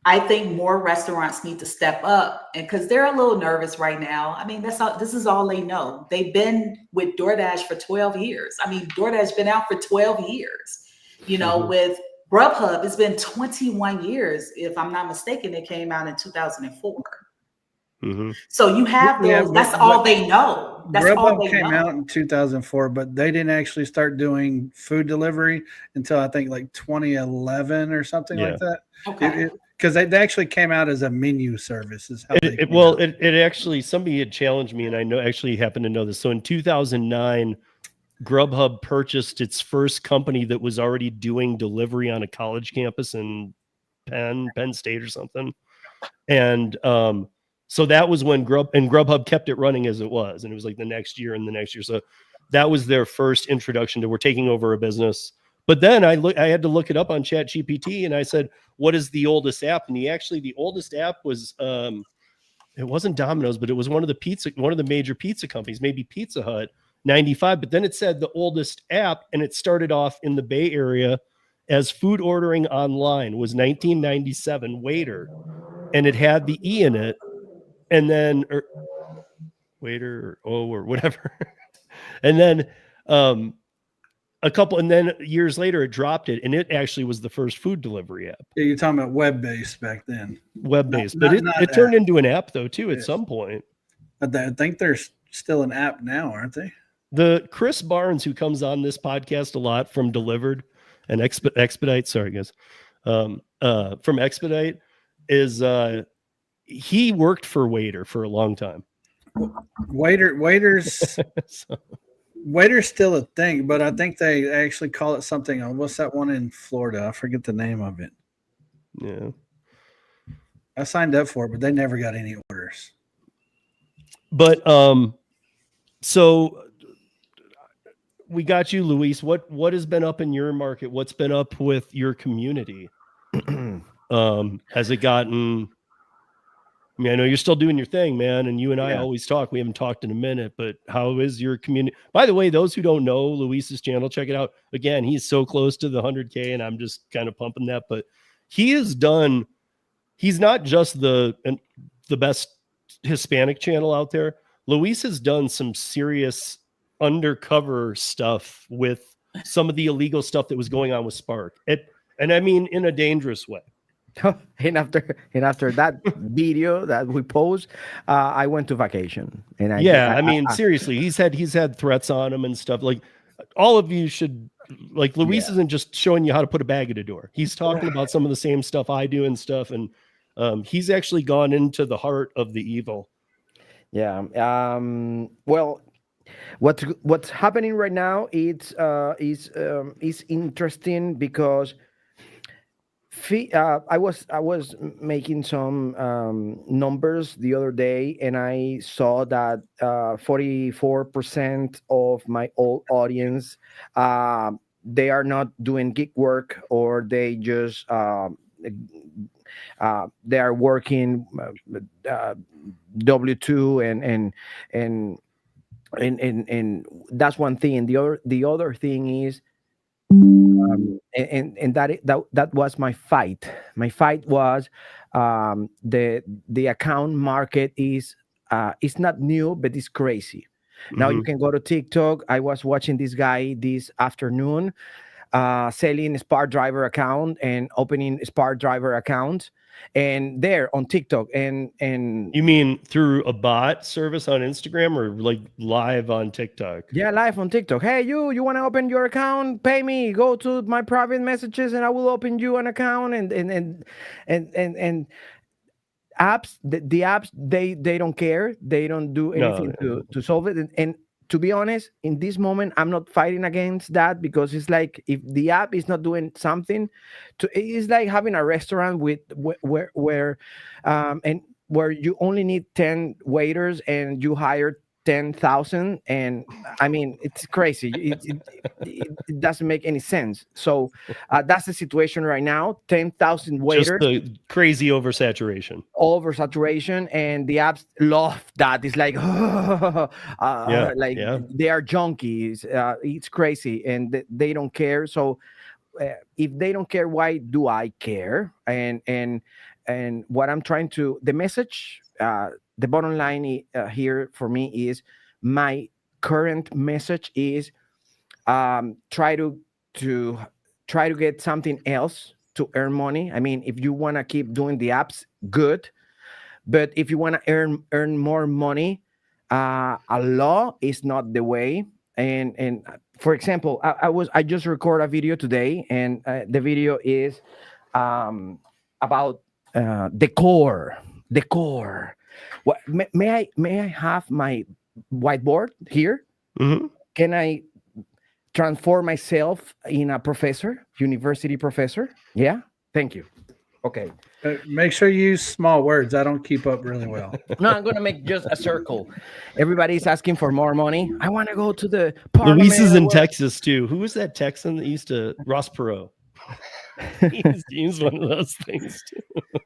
I think more restaurants need to step up, and because they're a little nervous right now. I mean, this is all they know. They've been with DoorDash for 12 years. I mean, DoorDash been out for 12 years. With Grubhub, it's been 21 years. If I'm not mistaken, it came out in 2004. So you have those. Yeah, that's all they know. That's all they came out in 2004, but they didn't actually start doing food delivery until I think like 2011 or something like that. Okay. because they actually came out as a menu service. Is how they it actually, somebody had challenged me, and I know actually happened to know this. So in 2009, Grubhub purchased its first company that was already doing delivery on a college campus in Penn State or something. And so that was when Grubhub kept it running as it was. And it was like the next year and the next year. So that was their first introduction to we're taking over a business. But then I had to look it up on ChatGPT, and I said, what is the oldest app? And the oldest app was it wasn't Domino's, but it was one of the major pizza companies, maybe Pizza Hut, 95. But then it said the oldest app, and it started off in the Bay Area as food ordering online, was 1997, Waiter, and it had the E in it, and then Waiter or O or whatever, and then and then years later it dropped it, and it actually was the first food delivery app. Yeah, you're talking about web-based back then. Web-based, but it turned into an app though too at some point. I think there's still an app now, aren't they? The Chris Barnes, who comes on this podcast a lot from Delivered and Expedite, sorry guys, from Expedite, is he worked for Waiter for a long time. Waiter's So, Waiter's still a thing, but I think they actually call it something. What's that one in Florida? I forget the name of it. yeah. I signed up for it, but they never got any orders. But so we got you, Luis. What has been up in your market? What's been up with your community? Has it gotten? I mean, I know you're still doing your thing, man, and you and I always talk. We haven't talked in a minute, but how is your community? By the way, those who don't know Luis's channel, check it out. Again, he's so close to the 100K, and I'm just kind of pumping that. But he's not just the best Hispanic channel out there. Luis has done some serious undercover stuff with some of the illegal stuff that was going on with Spark. And I mean, in a dangerous way. And after that video that we post, I went to vacation. And I mean, seriously, he's had threats on him and stuff. Like, all of you should, like, Luis isn't just showing you how to put a bag at a door. He's talking about some of the same stuff I do and stuff. And he's actually gone into the heart of the evil. Yeah. Well, what's happening right now is interesting because I was making some numbers the other day, and I saw that 44% of my old audience, they are not doing gig work, or they just they are working W2, and that's one thing. And the other thing is, and that was my fight. My fight was the account market is not new, but it's crazy. Now you can go to TikTok. I was watching this guy this afternoon selling Spark Driver account and opening Spark Driver account, and there on TikTok. And you mean through a bot service on Instagram, or like live on TikTok? Yeah, live on TikTok. Hey, you want to open your account? Pay me. Go to my private messages, and I will open you an account. And apps, the apps, they don't care. They don't do anything to solve it. And to be honest, in this moment, I'm not fighting against that, because it's like, if the app is not doing something, it's like having a restaurant with where you only need 10 waiters and you hire 10,000, and I mean, it's crazy. It doesn't make any sense. So that's the situation right now. 10,000 waiters. Just the crazy oversaturation, and the apps love that. It's like, they are junkies. It's crazy, and they don't care. So if they don't care, why do I care? And what I'm trying to, the message, the bottom line here for me is, my current message is, try to get something else to earn money. I mean, if you want to keep doing the apps, good, but if you want to earn more money, a law is not the way. And for example, I just recorded a video today, and the video is about the core. What may I have my whiteboard here? Mhm. Can I transform myself in a professor, university professor? Yeah. Thank you. Okay. Make sure you use small words. I don't keep up really well. No, I'm gonna make just a circle. Everybody's asking for more money. I want to go to the Luis is in parliament. Texas too. Who was that Texan that used to Ross Perot? he's one of those things too.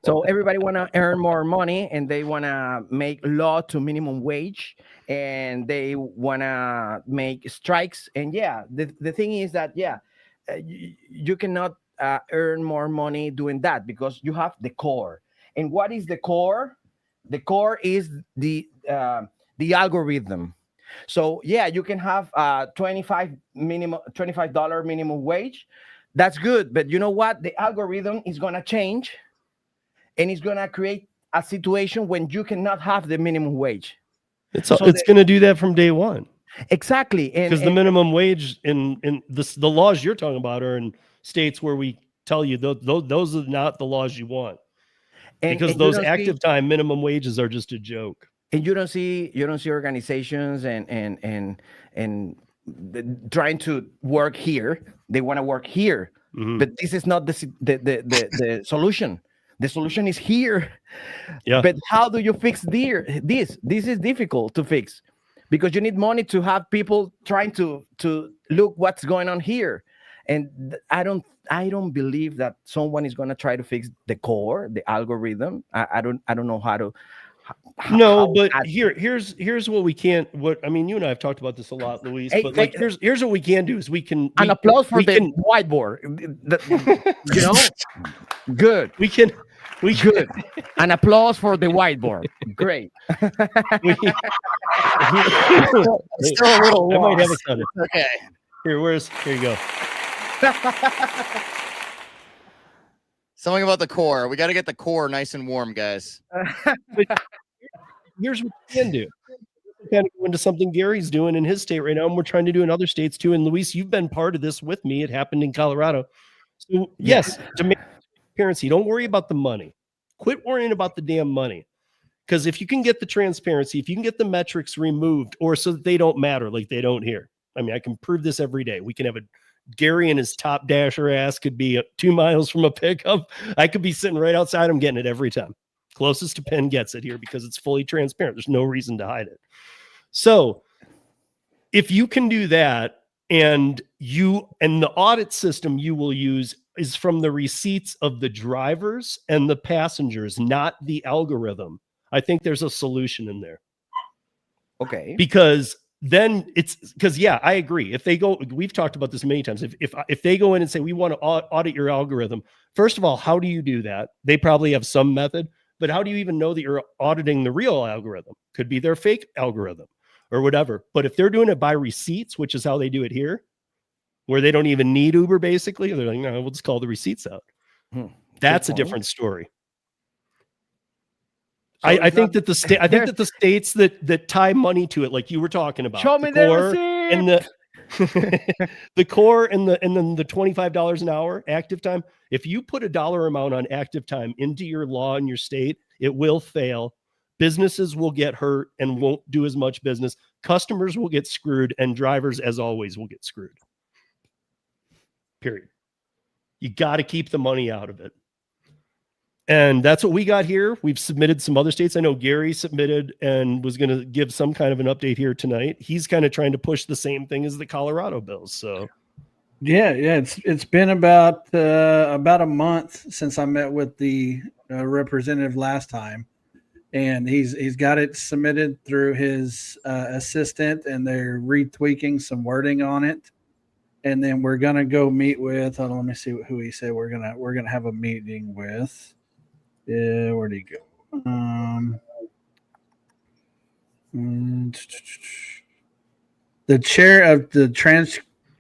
So everybody want to earn more money, and they want to make law to minimum wage, and they want to make strikes. And yeah, the thing is that you cannot earn more money doing that because you have the core. And what is the core? The core is the algorithm. So yeah, you can have $25 minimum wage. That's good, but you know what? The algorithm is gonna change, and it's gonna create a situation when you cannot have the minimum wage. It's going to do that from day one. Exactly, Because the minimum wage in the laws you're talking about are in states where we tell you those are not the laws you want. Because those active time minimum wages are just a joke. And you don't see organizations and trying to work here. They want to work here, but this is not the solution. The solution is here. Yeah. But how do you fix this? This is difficult to fix because you need money to have people trying to look what's going on here. And I don't believe that someone is going to try to fix the core, the algorithm. I don't know how to. Here's what we can't. What I mean, you and I have talked about this a lot, Luis. Hey, but here's what we can do is we can an applause for the whiteboard. Good. We can. Good. An applause for the whiteboard. Great. Still a little I might have a lost. sound. Okay. Here you go. Something about the core. We got to get the core nice and warm, guys. Here's what we can do. We're kind of go into something Gary's doing in his state right now, and we're trying to do in other states too. And Luis, you've been part of this with me. It happened in Colorado. So yes, demand transparency. Don't worry about the money. Quit worrying about the damn money. Because if you can get the transparency, if you can get the metrics removed, or so that they don't matter, like they don't here. I mean, I can prove this every day. We can have Gary and his top dasher ass could be 2 miles from a pickup. I could be sitting right outside. I'm getting it every time. Closest to Penn gets it here because it's fully transparent. There's no reason to hide it. So if you can do that, and the audit system you will use is from the receipts of the drivers and the passengers, not the algorithm. I think there's a solution in there. Okay. Because I agree. If they go, we've talked about this many times. If they go in and say, we want to audit your algorithm, first of all, how do you do that? They probably have some method, but how do you even know that you're auditing the real algorithm? Could be their fake algorithm or whatever. But if they're doing it by receipts, which is how they do it here, where they don't even need Uber, basically, they're like, no, we'll just call the receipts out. That's a different story. So I think that the states that tie money to it, like you were talking about, show me the receipt. And the core and then the $25 an hour active time. If you put a dollar amount on active time into your law in your state, it will fail. Businesses will get hurt and won't do as much business. Customers will get screwed, and drivers, as always, will get screwed. Period. You got to keep the money out of it. And that's what we got here. We've submitted some other states. I know Gary submitted and was going to give some kind of an update here tonight. He's kind of trying to push the same thing as the Colorado bills. So, yeah, it's been about a month since I met with the representative last time, and he's got it submitted through his assistant, and they're retweaking some wording on it. And then we're gonna go meet with. Hold on, let me see who he said we're gonna have a meeting with. Yeah, where'd he go? The chair of the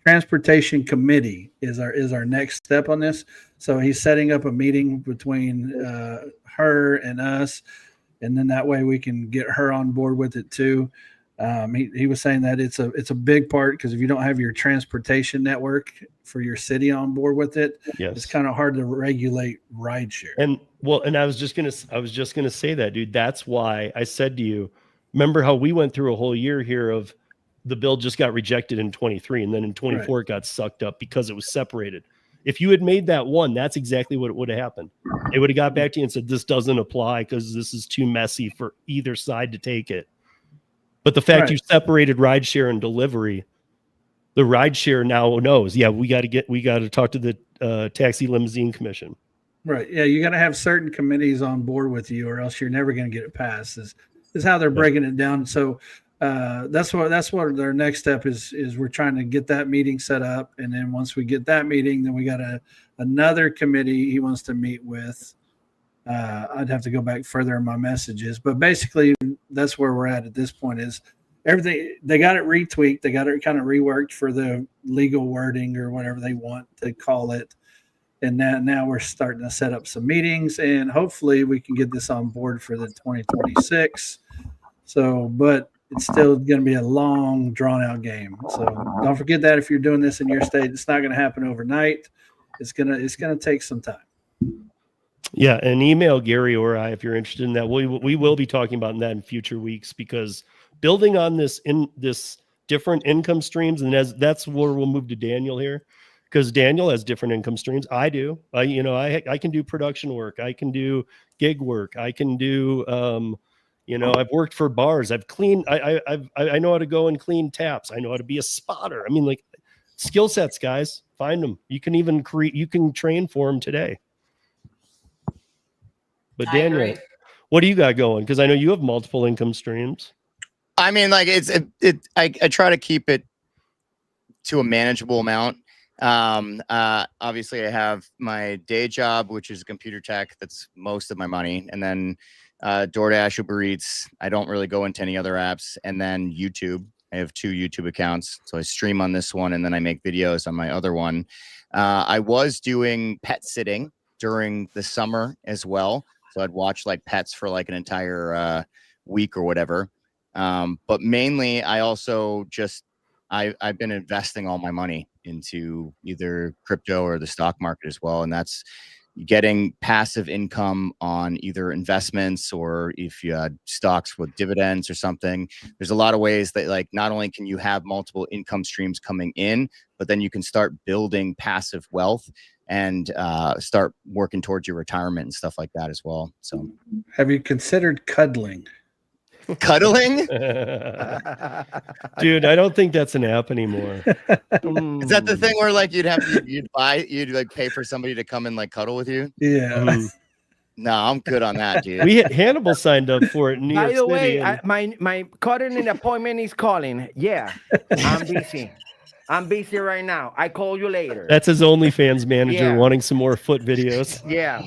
transportation committee is our next step on this. So he's setting up a meeting between her and us, and then that way we can get her on board with it too. He was saying that it's a big part because if you don't have your transportation network for your city on board with it, it's kind of hard to regulate rideshare. And I was just gonna say that, dude. That's why I said to you, remember how we went through a whole year here of the bill just got rejected in 23, and then in 24 it got sucked up because it was separated. If you had made that one, that's exactly what would have happened. They would have got back to you and said, this doesn't apply because this is too messy for either side to take it. But the fact you separated rideshare and delivery, the rideshare now knows, we got to talk to the taxi limousine commission. Right. Yeah. You got to have certain committees on board with you, or else you're never going to get it passed. Is how they're breaking it down. So that's what their next step is we're trying to get that meeting set up. And then once we get that meeting, then we got another committee he wants to meet with. I'd have to go back further in my messages, but basically that's where we're at this point is everything. They got it retweaked. They got it kind of reworked for the legal wording or whatever they want to call it. And now we're starting to set up some meetings, and hopefully we can get this on board for the 2026. So, but it's still going to be a long, drawn-out game. So don't forget that if you're doing this in your state, it's not going to happen overnight. It's gonna take some time. Yeah, and email Gary or I if you're interested in that. We will be talking about that in future weeks, because building on this different income streams, and that's where we'll move to Daniel here, because Daniel has different income streams. I do. I can do production work. I can do gig work. I can do I've worked for bars. I've cleaned. I know how to go and clean taps. I know how to be a spotter. I mean, like, skill sets, guys. Find them. You can even train for them today. But Daniel, what do you got going? Because I know you have multiple income streams. I mean, like I try to keep it to a manageable amount. Obviously I have my day job, which is computer tech. That's most of my money. And then DoorDash, Uber Eats. I don't really go into any other apps. And then YouTube. I have 2 YouTube accounts. So I stream on this one and then I make videos on my other one. I was doing pet sitting during the summer as well. So I'd watch like pets for like an entire week or whatever. But mainly I also I've been investing all my money into either crypto or the stock market as well. And that's getting passive income on either investments, or if you had stocks with dividends or something. There's a lot of ways that, like, not only can you have multiple income streams coming in, but then you can start building passive wealth and start working towards your retirement and stuff like that as well. So have you considered cuddling? Cuddling? Dude, I don't think that's an app anymore. Is that the thing where like you'd like pay for somebody to come and like cuddle with you? Yeah. No, I'm good on that, dude. Hannibal signed up for it in New York City. By the way, my cuddling appointment is calling. Yeah, I'm busy. I'm busy right now. I call you later. That's his OnlyFans manager wanting some more foot videos. Yeah.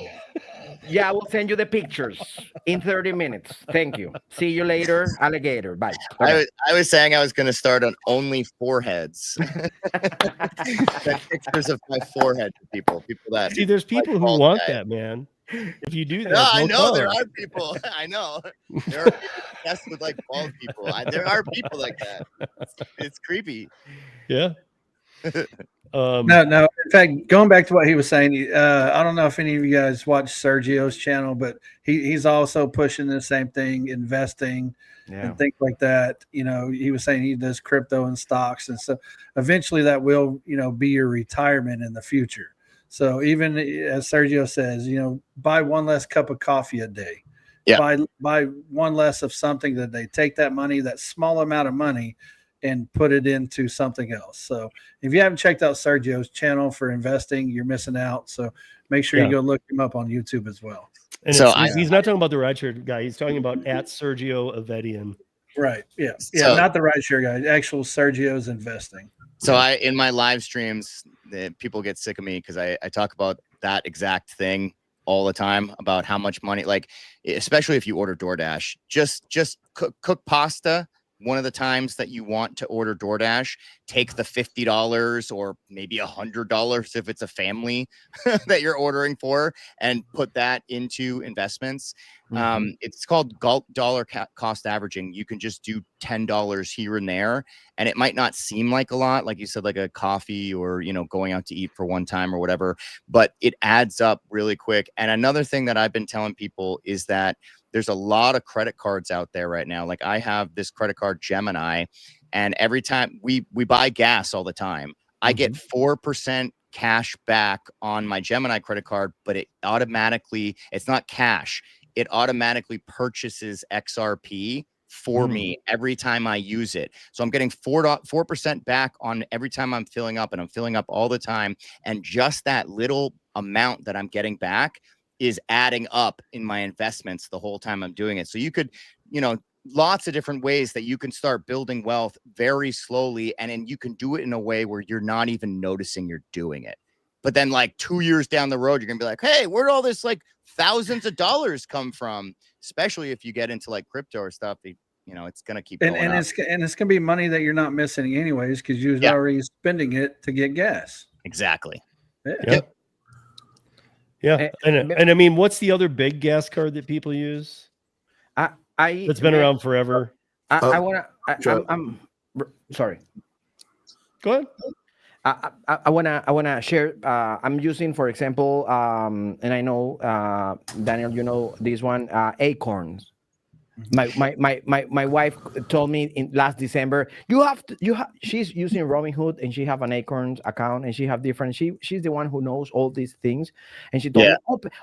Yeah, I will send you the pictures in 30 minutes. Thank you. See you later, alligator. Bye. I was saying I was going to start on only foreheads. Pictures of my forehead to people that see. There's people who want that, man. If you do that, no, I know there are people. I know there are people obsessed with like bald people. There are people like that. It's creepy. Yeah. No. In fact, going back to what he was saying, I don't know if any of you guys watch Sergio's channel, but he's also pushing the same thing, investing and things like that. He was saying he does crypto and stocks, and so eventually that will, be your retirement in the future. So even as Sergio says, buy one less cup of coffee a day. Yeah. Buy one less of something that they take that money, that small amount of money, and put it into something else. So if you haven't checked out Sergio's channel for investing, you're missing out. So make sure you go look him up on YouTube as well. And so he's not talking about the rideshare guy. He's talking about at Sergio Avedian. Right. Yeah. Yeah. Not the rideshare guy. Actual Sergio's investing. So in my live streams, people get sick of me because I talk about that exact thing all the time, about how much money, like, especially if you order DoorDash, just cook pasta one of the times that you want to order DoorDash, take the $50 or maybe $100 if it's a family that you're ordering for, and put that into investments. It's called dollar cost averaging. You can just do $10 here and there, and it might not seem like a lot, like you said, like a coffee or, you know, going out to eat for one time or whatever, but it adds up really quick. And another thing that I've been telling people is that there's a lot of credit cards out there right now. Like I have this credit card, Gemini, and every time we buy gas all the time, I get 4% cash back on my Gemini credit card, but it automatically, it's not cash. It automatically purchases XRP for me every time I use it. So I'm getting 4% back on every time I'm filling up, and I'm filling up all the time. And just that little amount that I'm getting back is adding up in my investments the whole time I'm doing it. So you could, you know, lots of different ways that you can start building wealth very slowly. And then you can do it in a way where you're not even noticing you're doing it. But then like 2 years down the road, you're going to be like, hey, where'd all this like thousands of dollars come from? Especially if you get into like crypto or stuff, you know, it's going to keep going up. It's going to be money that you're not missing anyways, because you're already spending it to get gas. Exactly. Yeah. And I mean, what's the other big gas card that people use? It's been around forever. I'm sorry. Go ahead. I wanna share. I'm using, for example, and I know Daniel, you know this one, Acorns. My wife told me in last December, she's using Robinhood and she have an Acorns account and she have different. She's the one who knows all these things, and she told me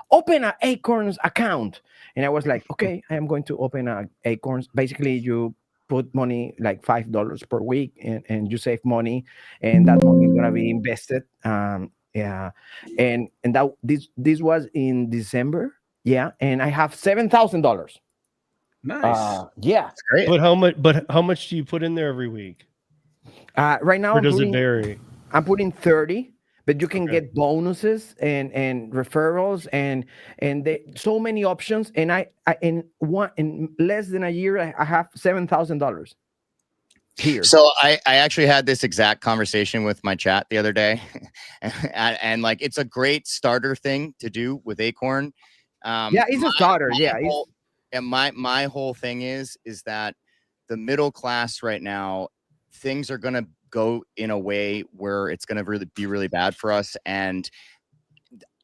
open an Acorns account, and I was like, okay, I am going to open an Acorns. Basically, you put money like $5 per week, and you save money, and that money is gonna be invested. And that this was in December, and I have $7,000. Nice. That's great. But how much do you put in there every week? Right now, or does it vary? I'm putting 30, but you can get bonuses and referrals and so many options. And I in less than a year, I have $7,000 here. So I actually had this exact conversation with my chat the other day, and like it's a great starter thing to do with Acorn. It's a starter. And my whole thing is that the middle class right now, things are going to go in a way where it's going to be really bad for us. And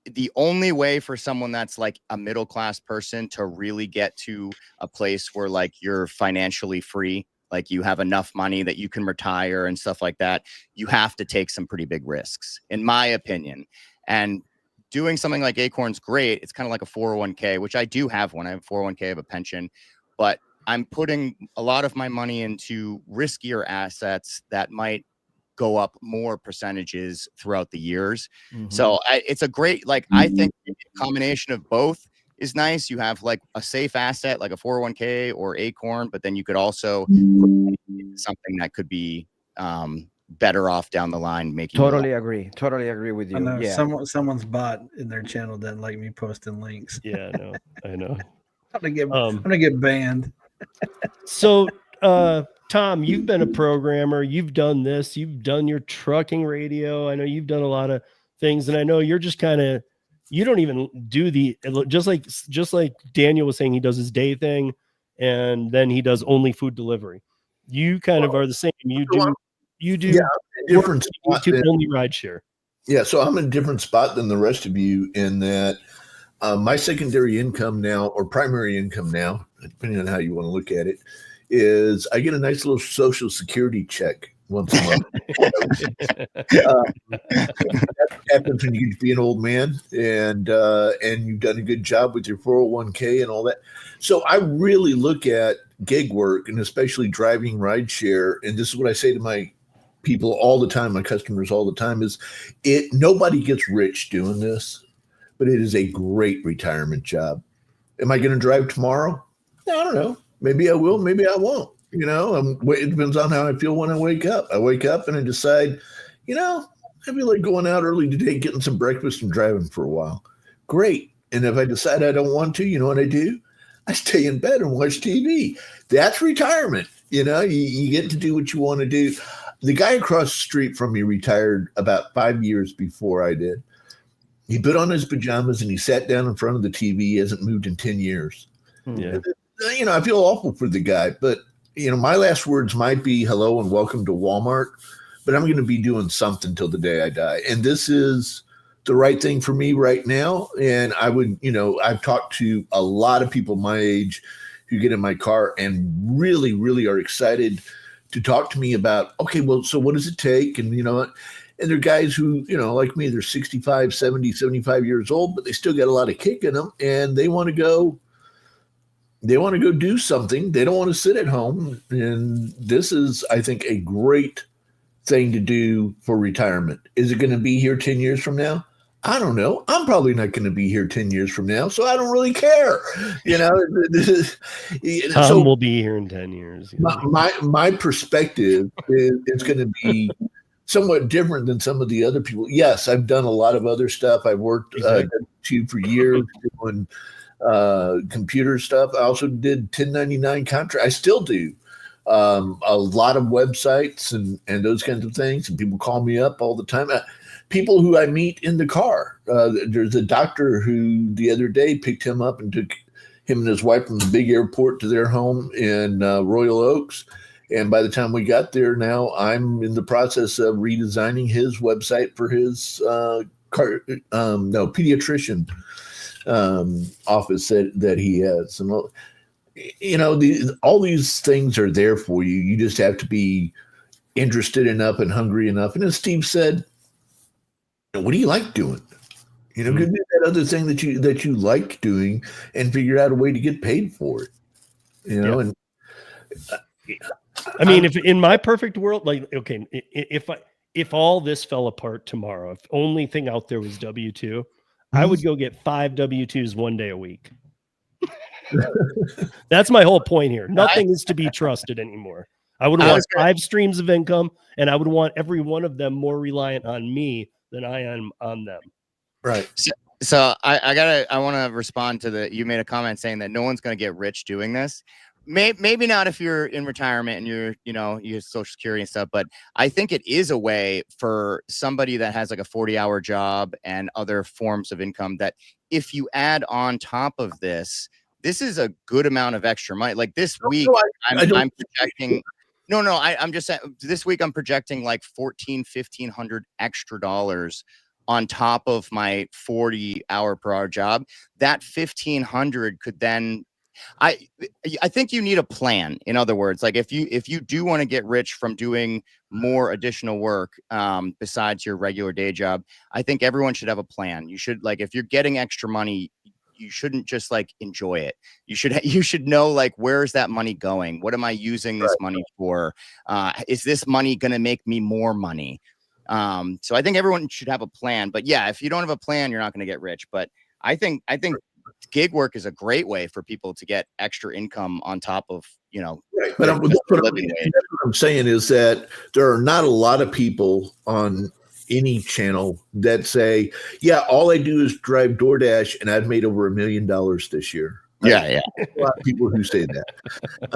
the only way for someone that's like a middle class person to really get to a place where like you're financially free, like you have enough money that you can retire and stuff like that, you have to take some pretty big risks, in my opinion. And doing something like Acorn's great. It's kind of like a 401k, which I do have one. I have a 401k, I have a pension, but I'm putting a lot of my money into riskier assets that might go up more percentages throughout the years. So it's a great, like, I think a combination of both is nice. You have like a safe asset, like a 401k or Acorn, but then you could also put something that could be, better off down the line. Making totally agree with you. I know someone's bot in their channel doesn't like me posting links. I know. I'm gonna get banned. So Tom, you've been a programmer, you've done this, you've done your trucking radio, I know you've done a lot of things, and I know you're just kind of, you don't even do just like Daniel was saying, he does his day thing and then he does only food delivery. You kind of are the same. You do different spot only ride share. Yeah, so I'm in a different spot than the rest of you in that my secondary income now, or primary income now, depending on how you want to look at it, is I get a nice little Social Security check once a month. That happens when you get to be an old man, and you've done a good job with your 401k and all that. So I really look at gig work, and especially driving rideshare, and this is what I say to my people all the time, my customers all the time, is nobody gets rich doing this, but it is a great retirement job. Am I going to drive tomorrow? I don't know. Maybe I will, maybe I won't. You know, it depends on how I feel when I wake up. I wake up and I decide, I feel like going out early today, getting some breakfast and driving for a while. Great. And if I decide I don't want to, you know what I do? I stay in bed and watch TV. That's retirement. You get to do what you want to do. The guy across the street from me retired about 5 years before I did. He put on his pajamas and he sat down in front of the TV. He hasn't moved in 10 years. Yeah. I feel awful for the guy, but my last words might be hello and welcome to Walmart, but I'm going to be doing something till the day I die. And this is the right thing for me right now. And I would, I've talked to a lot of people my age who get in my car and really, really are excited to talk to me about, okay, well, so what does it take? And, and they're guys who, like me, they're 65, 70, 75 years old, but they still got a lot of kick in them and they want to go do something. They don't want to sit at home. And this is, I think, a great thing to do for retirement. Is it going to be here 10 years from now? I don't know. I'm probably not going to be here 10 years from now, so I don't really care. Tom will be here in 10 years. My perspective is going to be somewhat different than some of the other people. Yes, I've done a lot of other stuff. I've worked for years doing computer stuff. I also did 1099 contract. I still do a lot of websites and those kinds of things. And people call me up all the time. People who I meet in the car. There's a doctor who the other day picked him up and took him and his wife from the big airport to their home in Royal Oaks. And by the time we got there, now I'm in the process of redesigning his website for his pediatrician office that he has. And all these things are there for you. You just have to be interested enough and hungry enough. And as Steve said, what do you like doing? Go do that other thing that you like doing and figure out a way to get paid for it. And I mean, if in my perfect world, like, okay, if all this fell apart tomorrow, if only thing out there was W-2, I would go get 5 W-2s one day a week. That's my whole point here. Nothing is to be trusted anymore. I would want 5 streams of income, and I would want every one of them more reliant on me than I am on them. Right. So I want to respond to you made a comment saying that no one's going to get rich doing this. Maybe not if you're in retirement and you have Social Security and stuff, but I think it is a way for somebody that has like a 40-hour job and other forms of income that if you add on top of this is a good amount of extra money. Like this week, I'm projecting. I'm just saying this week I'm projecting like $1,400-1,500 extra dollars on top of my 40-hour per hour job. That 1,500 could then. I think you need a plan. In other words, like if you do want to get rich from doing more additional work besides your regular day job, I think everyone should have a plan. You should, like, if you're getting extra money, you shouldn't just like enjoy it. You should know, like, where is that money going? What am I using this money for? Is this money going to make me more money? So I think everyone should have a plan. But yeah, if you don't have a plan, you're not going to get rich. But I think gig work is a great way for people to get extra income on top of, right. But what I'm saying is that there are not a lot of people on any channel that say, yeah, all I do is drive DoorDash and I've made over $1 million this year. Yeah. A lot of people who say that.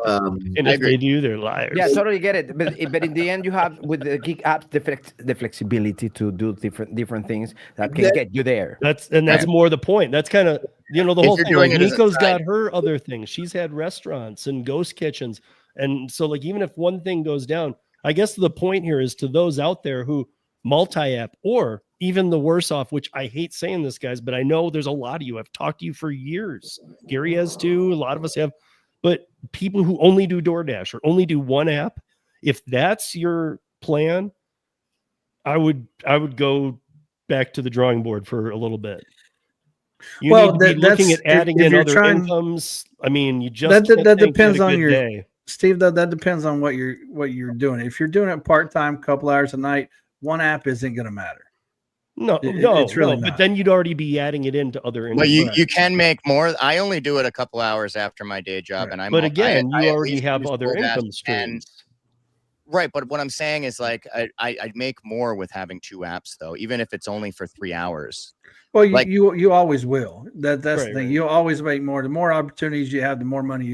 And if they do, they're liars. Yeah, totally get it. But in the end, you have with the gig apps the flexibility to do different things that can get you there. That's more the point. That's kind of the whole thing. Like Nico's got her other things. She's had restaurants and ghost kitchens, and so like even if one thing goes down, I guess the point here is to those out there who multi-app or even the worse off, which I hate saying this, guys, but I know there's a lot of you. I've talked to you for years. Gary has too. A lot of us have. But people who only do DoorDash or only do one app, if that's your plan, I would go back to the drawing board for a little bit. You need to be looking at adding in other incomes. I mean, you just that depends on your day. Steve. That depends on what you're doing. If you're doing it part time, couple hours a night, one app isn't going to matter. It's really not. But then you'd already be adding it into other income. Well, you can make more. I only do it a couple hours after my day job, right. and But again, you already have other income streams. Right, but what I'm saying is, like, I make more with having 2 apps, though, even if it's only for 3 hours. Well, you always will. That's right, the thing. right. You'll always make more. The more opportunities you have, the more money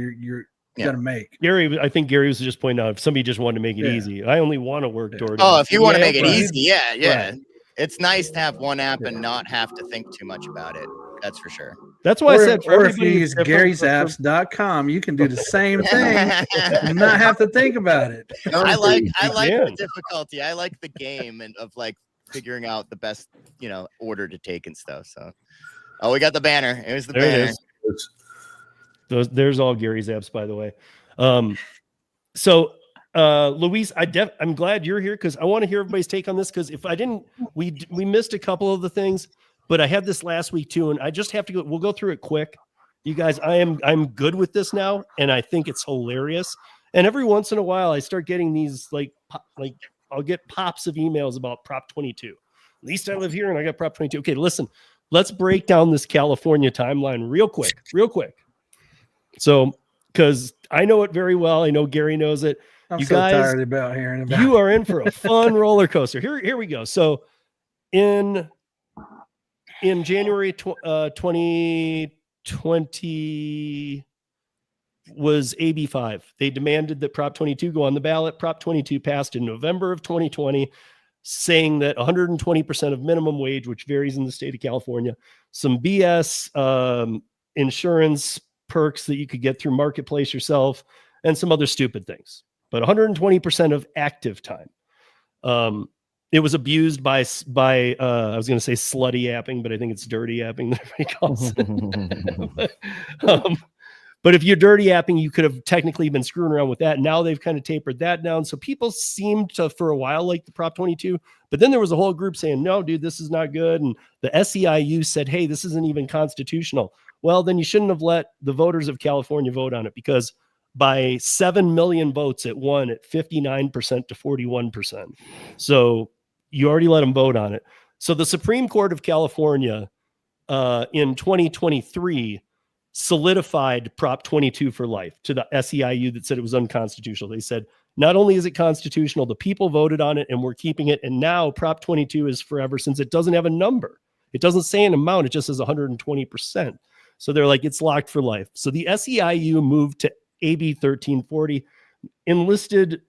Yeah. got to make. Gary, I think Gary was just pointing out if somebody just wanted to make it Yeah. easy. I only want to work Yeah. DoorDash. Oh, if you want to make it right. easy, yeah. Right. It's nice to have one app and not have to think too much about it. That's for sure. That's why I said for or if you everybody, use it's different, but for- Gary'sApps.com, you can do the same thing and not have to think about it. I like Yeah. the difficulty. I like the game and of like figuring out the best, order to take and stuff. So, we got the banner. It was the There it banner. is. There's all Gary's apps, by the way. Luis, I'm glad you're here because I want to hear everybody's take on this. Because if I didn't, we missed a couple of the things, but I had this last week too, and I just have to go. We'll go through it quick, you guys. I'm good with this now, and I think it's hilarious. And every once in a while, I start getting these like I'll get pops of emails about Prop 22. At least I live here, and I got Prop 22. Okay, listen, let's break down this California timeline real quick. So, because I know it very well, I know Gary knows it. I'm You so guys- tired about hearing about You are in for a fun roller coaster. Here we go. So, in January 2020 was AB 5. They demanded that Prop 22 go on the ballot. Prop 22 passed in November of 2020, saying that 120% of minimum wage, which varies in the state of California, some BS insurance perks that you could get through Marketplace yourself, and some other stupid things. But 120% of active time. It was abused by I was going to say slutty apping, but I think it's dirty apping that everybody calls it. But if you're dirty apping, you could have technically been screwing around with that. Now they've kind of tapered that down. So people seemed to, for a while, like the Prop 22. But then there was a whole group saying, no, dude, this is not good. And the SEIU said, hey, this isn't even constitutional. Well, then you shouldn't have let the voters of California vote on it, because by 7 million votes, it won at 59% to 41%. So you already let them vote on it. So the Supreme Court of California in 2023 solidified Prop 22 for life to the SEIU that said it was unconstitutional. They said, not only is it constitutional, the people voted on it and we're keeping it. And now Prop 22 is forever, since it doesn't have a number. It doesn't say an amount. It just says 120%. So they're like, it's locked for life. So the SEIU moved to AB 1340, enlisted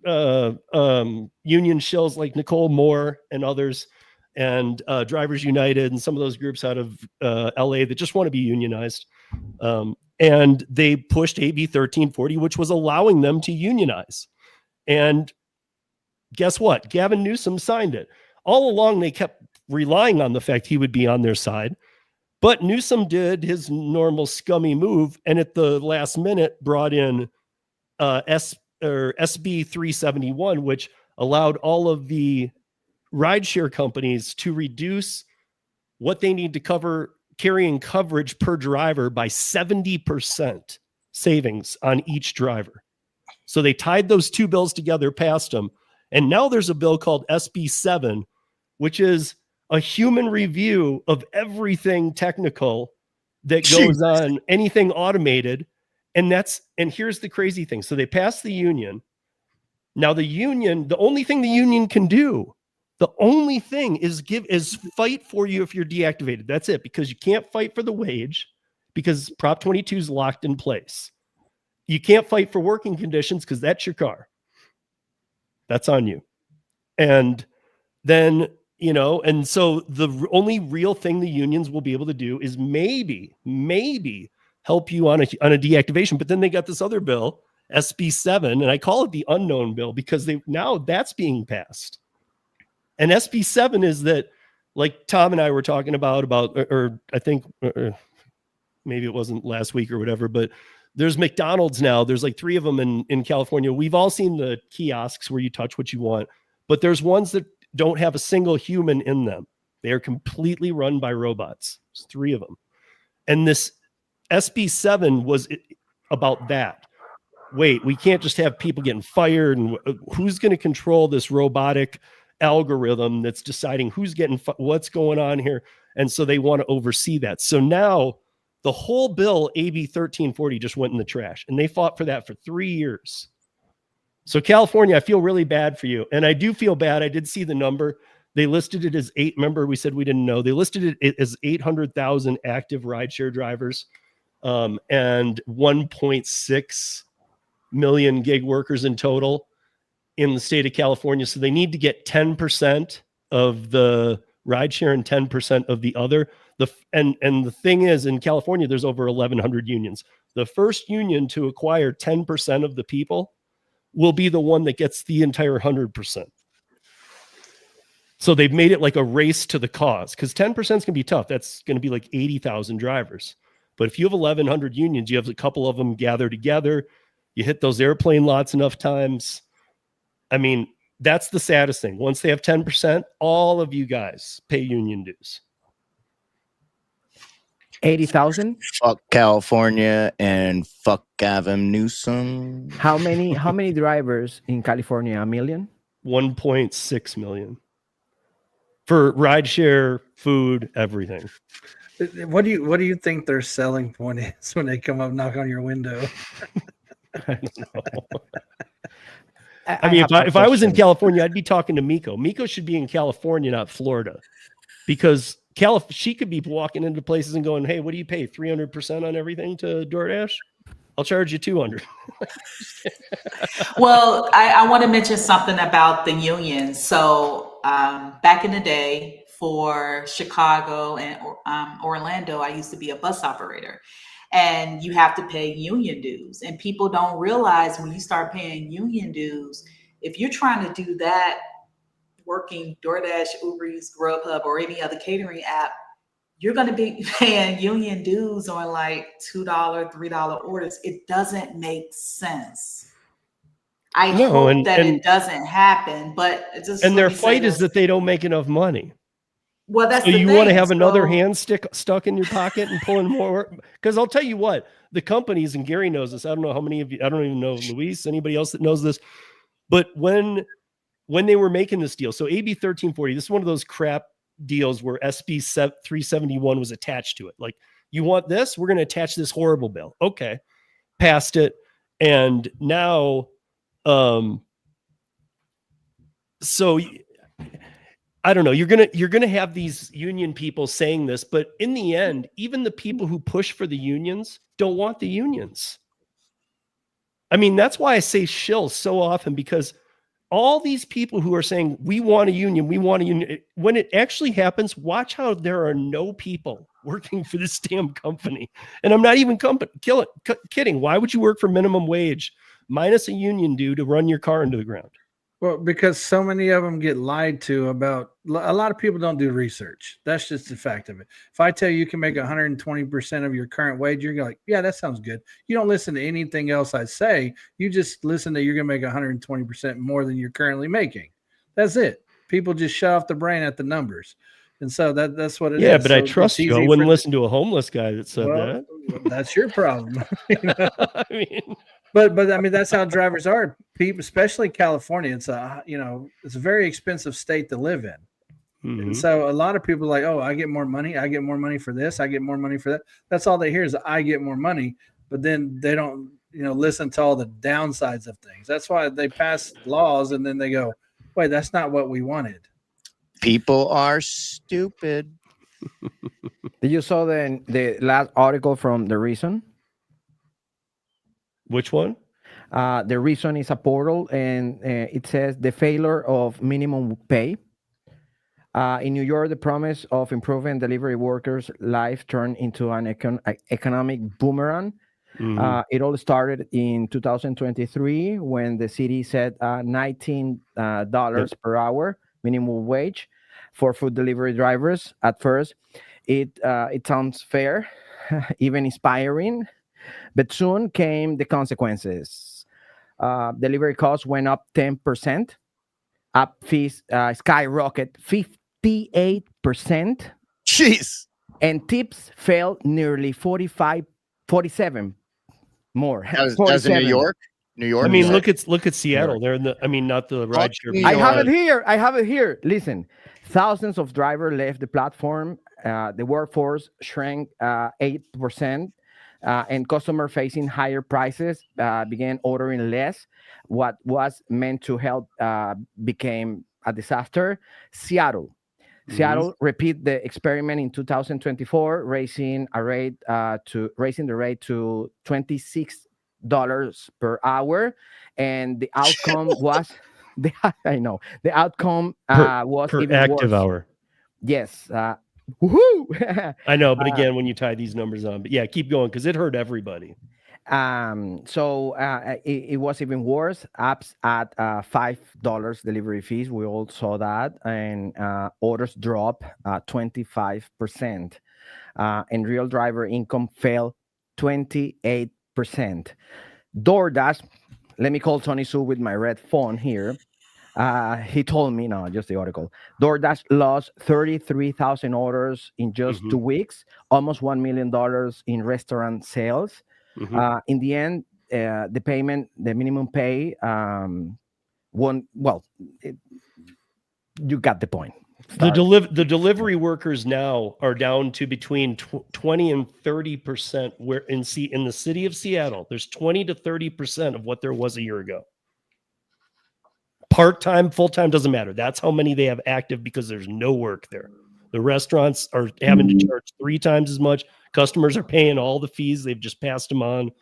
union shills like Nicole Moore and others, and Drivers United and some of those groups out of LA that just want to be unionized. And they pushed AB 1340, which was allowing them to unionize. And guess what? Gavin Newsom signed it. All along, they kept relying on the fact he would be on their side. But Newsom did his normal scummy move, and at the last minute brought in SB 371, which allowed all of the rideshare companies to reduce what they need to cover carrying coverage per driver by 70% savings on each driver. So they tied those two bills together, passed them. And now there's a bill called SB 7, which is a human review of everything technical that goes on, anything automated. And here's the crazy thing. So they passed the union. Now the only thing the union can do, the only thing is fight for you if you're deactivated. That's it, because you can't fight for the wage because Prop 22 is locked in place. You can't fight for working conditions because that's your car. That's on you. And then, and so the only real thing the unions will be able to do is maybe help you on a deactivation. But then they got this other bill, SB 7, and I call it the unknown bill because now that's being passed. And SB 7 is that, like Tom and I were talking about, or I think maybe it wasn't last week or whatever, but there's McDonald's now. There's like 3 of them in California. We've all seen the kiosks where you touch what you want, but there's ones that don't have a single human in them. They are completely run by robots. There's 3 of them. And this SB 7 was about that. Wait, we can't just have people getting fired, and who's going to control this robotic algorithm that's deciding who's getting what's going on here? And so they want to oversee that. So now the whole bill, AB 1340, just went in the trash, and they fought for that for 3 years. So California, I feel really bad for you. And I do feel bad. I did see the number. They listed it as 8. Remember, we said we didn't know. They listed it as 800,000 active rideshare drivers. and 1.6 million gig workers in total in the state of California. So they need to get 10% of the rideshare and 10% of the other. And the thing is, in California, there's over 1,100 unions. The first union to acquire 10% of the people will be the one that gets the entire 100%. So they've made it like a race to the cause, because 10% is going to be tough. That's going to be like 80,000 drivers. But if you have 1,100 unions, you have a couple of them gather together, you hit those airplane lots enough times. I mean, that's the saddest thing. Once they have 10%, all of you guys pay union dues. 80,000. Fuck California and fuck Gavin Newsom. How many drivers in California? 1 million? 1.6 million for rideshare, food, everything. What do you think their selling point is when they come up knock on your window? I don't know. I mean, if I was in California, I'd be talking to Miko. Miko should be in California, not Florida, because she could be walking into places and going, "Hey, what do you pay? 300% on everything to DoorDash? I'll charge you 200." Well, I want to mention something about the unions. So back in the day for Chicago and Orlando, I used to be a bus operator. And you have to pay union dues. And people don't realize when you start paying union dues, if you're trying to do that, working DoorDash, Uber Eats, Grubhub, or any other catering app, you're going to be paying union dues on like $2, $3 orders. It doesn't make sense. I hope that it doesn't happen, but it's just. And their fight is that they don't make enough money. Well, that's so the you thing. want to have another hand stuck in your pocket and pulling more, because I'll tell you what, the companies, and Gary knows this, I don't know how many of you, I don't even know, Luis, anybody else that knows this, but when they were making this deal, so AB 1340, this is one of those crap deals where SB 371 was attached to it. Like, you want this? We're going to attach this horrible bill. Okay. Passed it. And now, so I don't know. You're gonna have these union people saying this, but in the end, even the people who push for the unions don't want the unions. I mean, that's why I say shill so often, because all these people who are saying we want a union, when it actually happens, watch how there are no people working for this damn company. And I'm not even kidding. Why would you work for minimum wage minus a union due to run your car into the ground? Well, because so many of them get lied to about. A lot of people don't do research. That's just the fact of it. If I tell you can make 120% of your current wage, you're like, yeah, that sounds good. You don't listen to anything else I say. You just listen to you're going to make 120% more than you're currently making. That's it. People just shut off the brain at the numbers. And so that's what it is. Yeah, but so I trust you. I wouldn't listen to a homeless guy that said that. That's your problem. I mean, but I mean, that's how drivers are. People, especially California, it's a very expensive state to live in. Mm-hmm. And so a lot of people are like, oh, I get more money. I get more money for this. I get more money for that. That's all they hear is I get more money. But then they don't, listen to all the downsides of things. That's why they pass laws and then they go, wait, that's not what we wanted. People are stupid. Did you saw the last article from The Reason? Which one? The Reason is a portal, and it says the failure of minimum pay. In New York, the promise of improving delivery workers' life turned into an economic boomerang. Mm-hmm. It all started in 2023 when the city set $19 per hour minimum wage for food delivery drivers. At first, it sounds fair, even inspiring, but soon came the consequences. Delivery costs went up 10%. App fees skyrocket 58%. Jeez. And tips fell nearly 47 more. That was in New York. New York. I mean, look at Seattle. They're in not the rideshare. I have it here. Listen, thousands of drivers left the platform. The workforce shrank 8%, and customer facing higher prices began ordering less. What was meant to help became a disaster. Seattle Seattle repeat the experiment in 2024, raising the rate to $26 per hour, and the outcome was the outcome was per even active worse. hour. Yes. Woohoo! I know, but again, when you tie these numbers on, but yeah, keep going because it hurt everybody. So it was even worse. Apps at $5 delivery fees. We all saw that, and orders drop 25%, and real driver income fell 28%. DoorDash. Let me call Tony Sue with my red phone here. He told me, no, just the article. DoorDash lost 33,000 orders in just 2 weeks, almost $1 million in restaurant sales. In the end, the minimum pay, you got the point. The delivery workers now are down to between 20 and 30%. Where in the city of Seattle, there's 20 to 30% of what there was a year ago. Part-time, full-time, doesn't matter. That's how many they have active because there's no work there. The restaurants are having to charge 3 times as much. Customers are paying all the fees. They've just passed them on.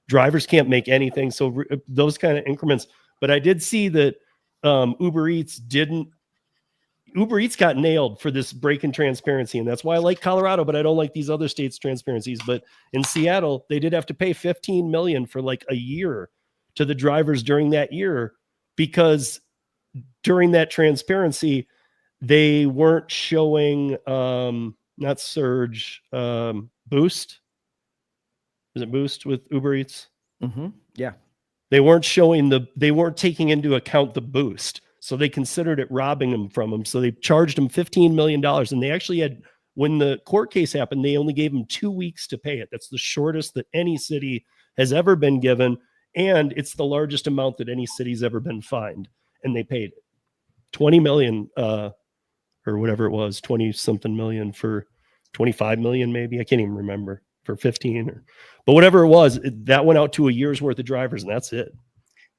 Drivers can't make anything. So those kind of increments. But I did see that Uber Eats got nailed for this break in transparency. And that's why I like Colorado, but I don't like these other states' transparencies. But in Seattle, they did have to pay $15 million for like a year to the drivers during that year, because during that transparency, they weren't showing not Surge, Boost. Is it Boost with Uber Eats? Yeah. They weren't taking into account the boost. So they considered it robbing them from them. So they charged them $15 million. And they actually had, when the court case happened, they only gave them 2 weeks to pay it. That's the shortest that any city has ever been given. And it's the largest amount that any city's ever been fined. And they paid it. 20 million, or whatever it was, 20 something million for 25 million, maybe. I can't even remember, for 15 but whatever it was, that went out to a year's worth of drivers, and that's it.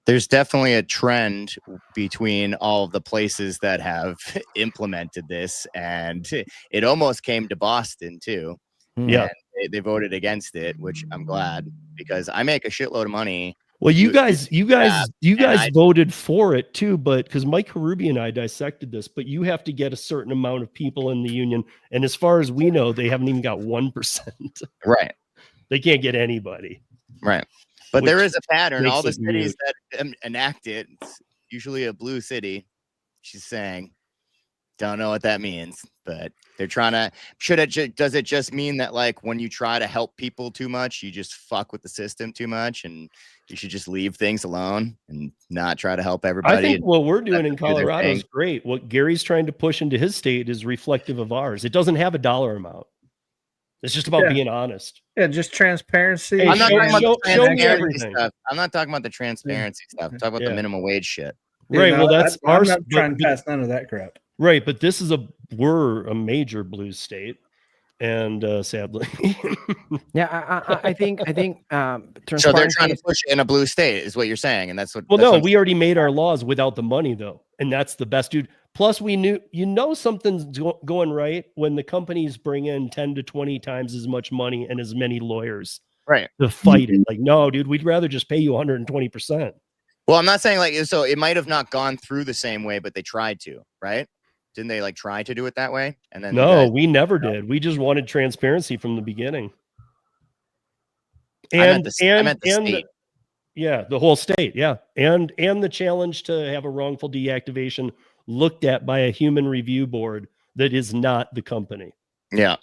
There's definitely a trend between all of the places that have implemented this, and it almost came to Boston too. Yeah. And they voted against it, which I'm glad, because I make a shitload of money. Well, you guys voted for it too, but because Mike Harubi and I dissected this, but you have to get a certain amount of people in the union. And as far as we know, they haven't even got 1%. Right. They can't get anybody. Right. But Which there is a pattern. makes All the it cities that enact it, it's usually a blue city. She's saying, don't know what that means, but they're trying to, does it just mean that like when you try to help people too much, you just fuck with the system too much, and you should just leave things alone and not try to help everybody? I think what we're doing in Colorado is great. What Gary's trying to push into his state is reflective of ours. It doesn't have a dollar amount. It's just about being honest. Yeah, just transparency. Hey, I'm not talking about the show me transparency everything. stuff. I'm not talking about the transparency stuff. I'm talking about the minimum wage shit. Right. No, well, that's I'm ours. not trying to pass none of that crap. Right, but this is we're a major blues state, and sadly, Yeah, I think So they're trying to push it in a blue state, is what you're saying, and that's what. Well, that's no, what we already made our laws without the money, though, and that's the best, dude. Plus, we knew, something's going right when the companies bring in 10 to 20 times as much money and as many lawyers, right, to fight it. Like, no, dude, we'd rather just pay you 120%. Well, I'm not saying like so. It might have not gone through the same way, but they tried to, right? Didn't they like try to do it that way? And then no, we never did. We just wanted transparency from the beginning. And the state. Yeah, the whole state. Yeah, and the challenge to have a wrongful deactivation looked at by a human review board that is not the company. Yeah.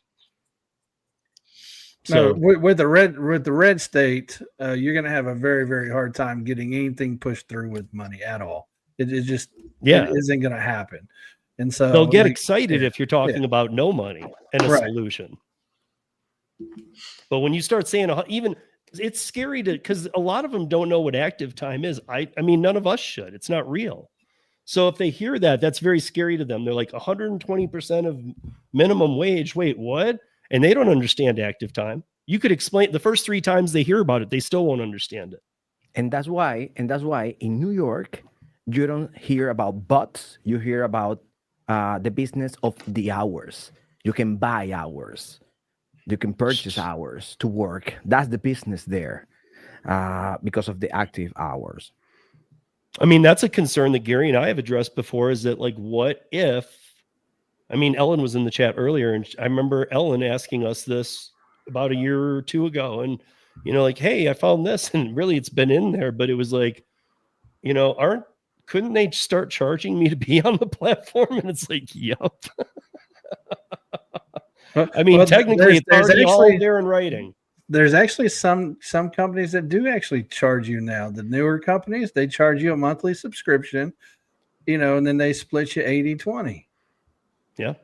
So with the red state, you're going to have a very, very hard time getting anything pushed through with money at all. It just it isn't going to happen. And so they'll get excited if you're talking about no money and a solution. But when you start saying even, it's scary because a lot of them don't know what active time is. I mean, none of us should. It's not real. So if they hear that, that's very scary to them. They're like 120% of minimum wage. Wait, what? And they don't understand active time. You could explain the first 3 times they hear about it, they still won't understand it. And that's why in New York, you don't hear about bots. You hear about the business of the hours. You can buy hours. You can purchase hours to work. That's the business there, because of the active hours. I mean, that's a concern that Gary and I have addressed before, is that like, what if, I mean, Ellen was in the chat earlier, and I remember Ellen asking us this about a year or two ago, and, like, hey, I found this, and really it's been in there, but it was like, couldn't they start charging me to be on the platform? And it's like, yup. I mean, technically it's already all there in writing. There's actually some companies that do actually charge you now. The newer companies, they charge you a monthly subscription, and then they split you 80-20. Yeah.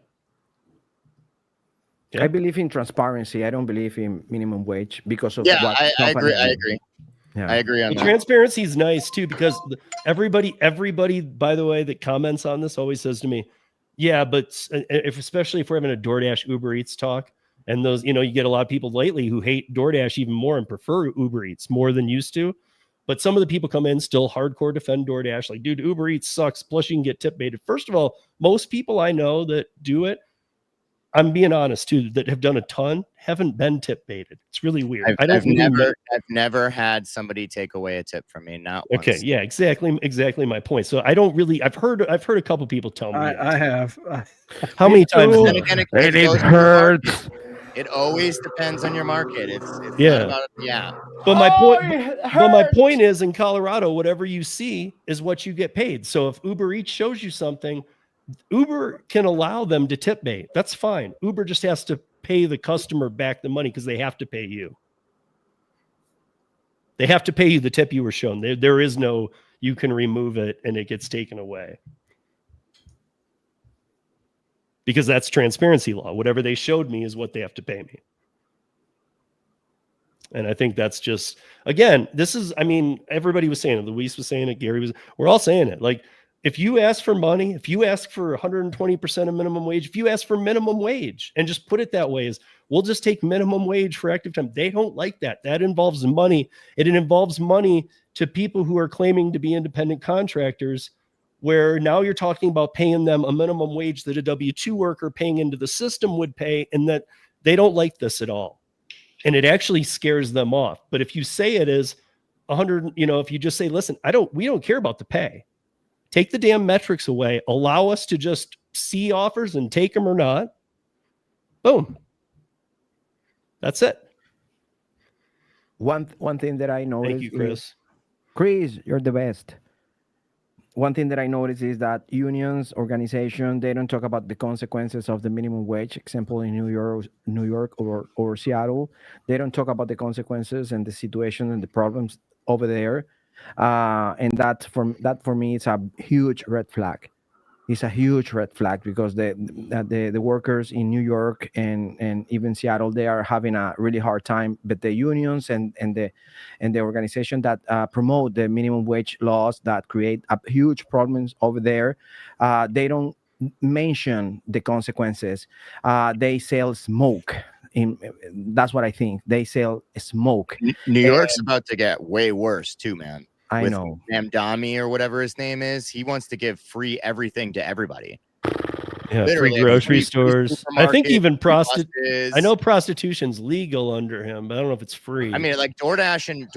I believe in transparency. I don't believe in minimum wage because of Yeah, what I agree. Yeah. I agree on that. Transparency is nice too, because everybody, by the way, that comments on this always says to me, yeah, but especially if we're having a DoorDash Uber Eats talk, and those, you get a lot of people lately who hate DoorDash even more and prefer Uber Eats more than used to. But some of the people come in still hardcore defend DoorDash, like, dude, Uber Eats sucks. Plus you can get tip baited. First of all, most people I know that do it, I'm being honest too, that have done a ton, haven't been tip baited. It's really weird. I've never had somebody take away a tip from me. Not once. Okay, yeah, exactly my point. So I don't really. I've heard a couple people tell me. I have. How many times? And again, It hurts. It always depends on your market. It's Yeah. not about, yeah. But my point is, in Colorado, whatever you see is what you get paid. So if Uber Eats shows you something, Uber can allow them to tip bait. That's fine. Uber just has to pay the customer back the money because they have to pay you. They have to pay you the tip you were shown. There is no, you can remove it and it gets taken away. Because that's transparency law. Whatever they showed me is what they have to pay me. And I think that's just, again, this is, I mean, everybody was saying it. Luis was saying it. Gary was, we're all saying it. Like, if you ask for money, if you ask for 120% of minimum wage, if you ask for minimum wage and just put it that way, is we'll just take minimum wage for active time. They don't like that. That involves money. It involves money to people who are claiming to be independent contractors, where now you're talking about paying them a minimum wage that a W-2 worker paying into the system would pay, and that they don't like this at all. And it actually scares them off. But if you say it is 100, if you just say, listen, we don't care about the pay. Take the damn metrics away. Allow us to just see offers and take them or not. Boom. That's it. One thing that I noticed. Thank you, Chris. Chris, you're the best. One thing that I noticed is that unions, organizations, they don't talk about the consequences of the minimum wage. Example, in New York or Seattle, they don't talk about the consequences and the situation and the problems over there. And that for me, it's a huge red flag. It's a huge red flag because the workers in New York and even Seattle, they are having a really hard time. But the unions and the organization that promote the minimum wage laws that create huge problems over there, they don't mention the consequences. They sell smoke. That's what I think. They sell smoke. New York's about to get way worse too, man. I know. Namdami or whatever his name is, he wants to give free everything to everybody. Yeah, literally, free grocery stores. I think even buses. I know prostitution's legal under him, but I don't know if it's free. I mean, like DoorDash and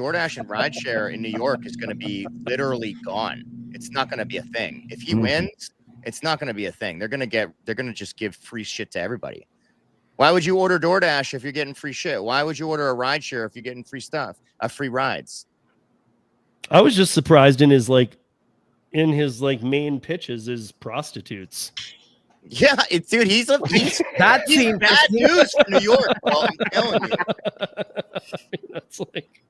rideshare in New York is going to be literally gone. It's not going to be a thing. If he wins, it's not going to be a thing. They're going to just give free shit to everybody. Why would you order DoorDash if you're getting free shit? Why would you order a rideshare if you're getting free stuff, free rides? I was just surprised in his main pitches is prostitutes. Yeah, dude, he's bad news for New York. Well, I'm telling you. That's like,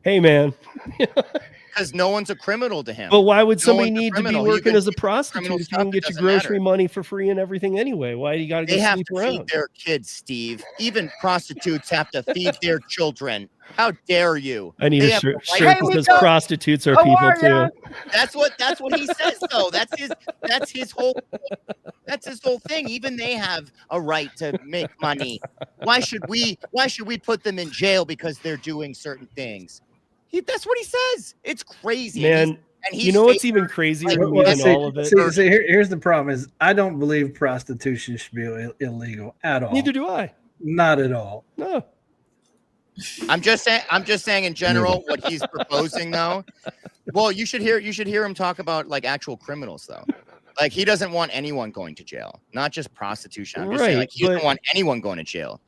hey, man. Because no one's a criminal to him. But why would somebody need to be working as a prostitute if you can get your grocery money for free and everything anyway? Why do you got to go sleep around? They have to feed their kids, Steve. Even prostitutes have to feed their children. How dare you? I need a shirt that says prostitutes are people too. That's what he says though. That's his whole thing. Even they have a right to make money. Why should we put them in jail because they're doing certain things? That's what he says. It's crazy, Man, and you know what's even crazier to me than all of it? Here's the problem: is I don't believe prostitution should be illegal at all. Neither do I. Not at all. No. I'm just saying in general what he's proposing though. Well, you should hear him talk about like actual criminals though. Like he doesn't want anyone going to jail, not just prostitution. I'm just saying, like, he doesn't want anyone going to jail.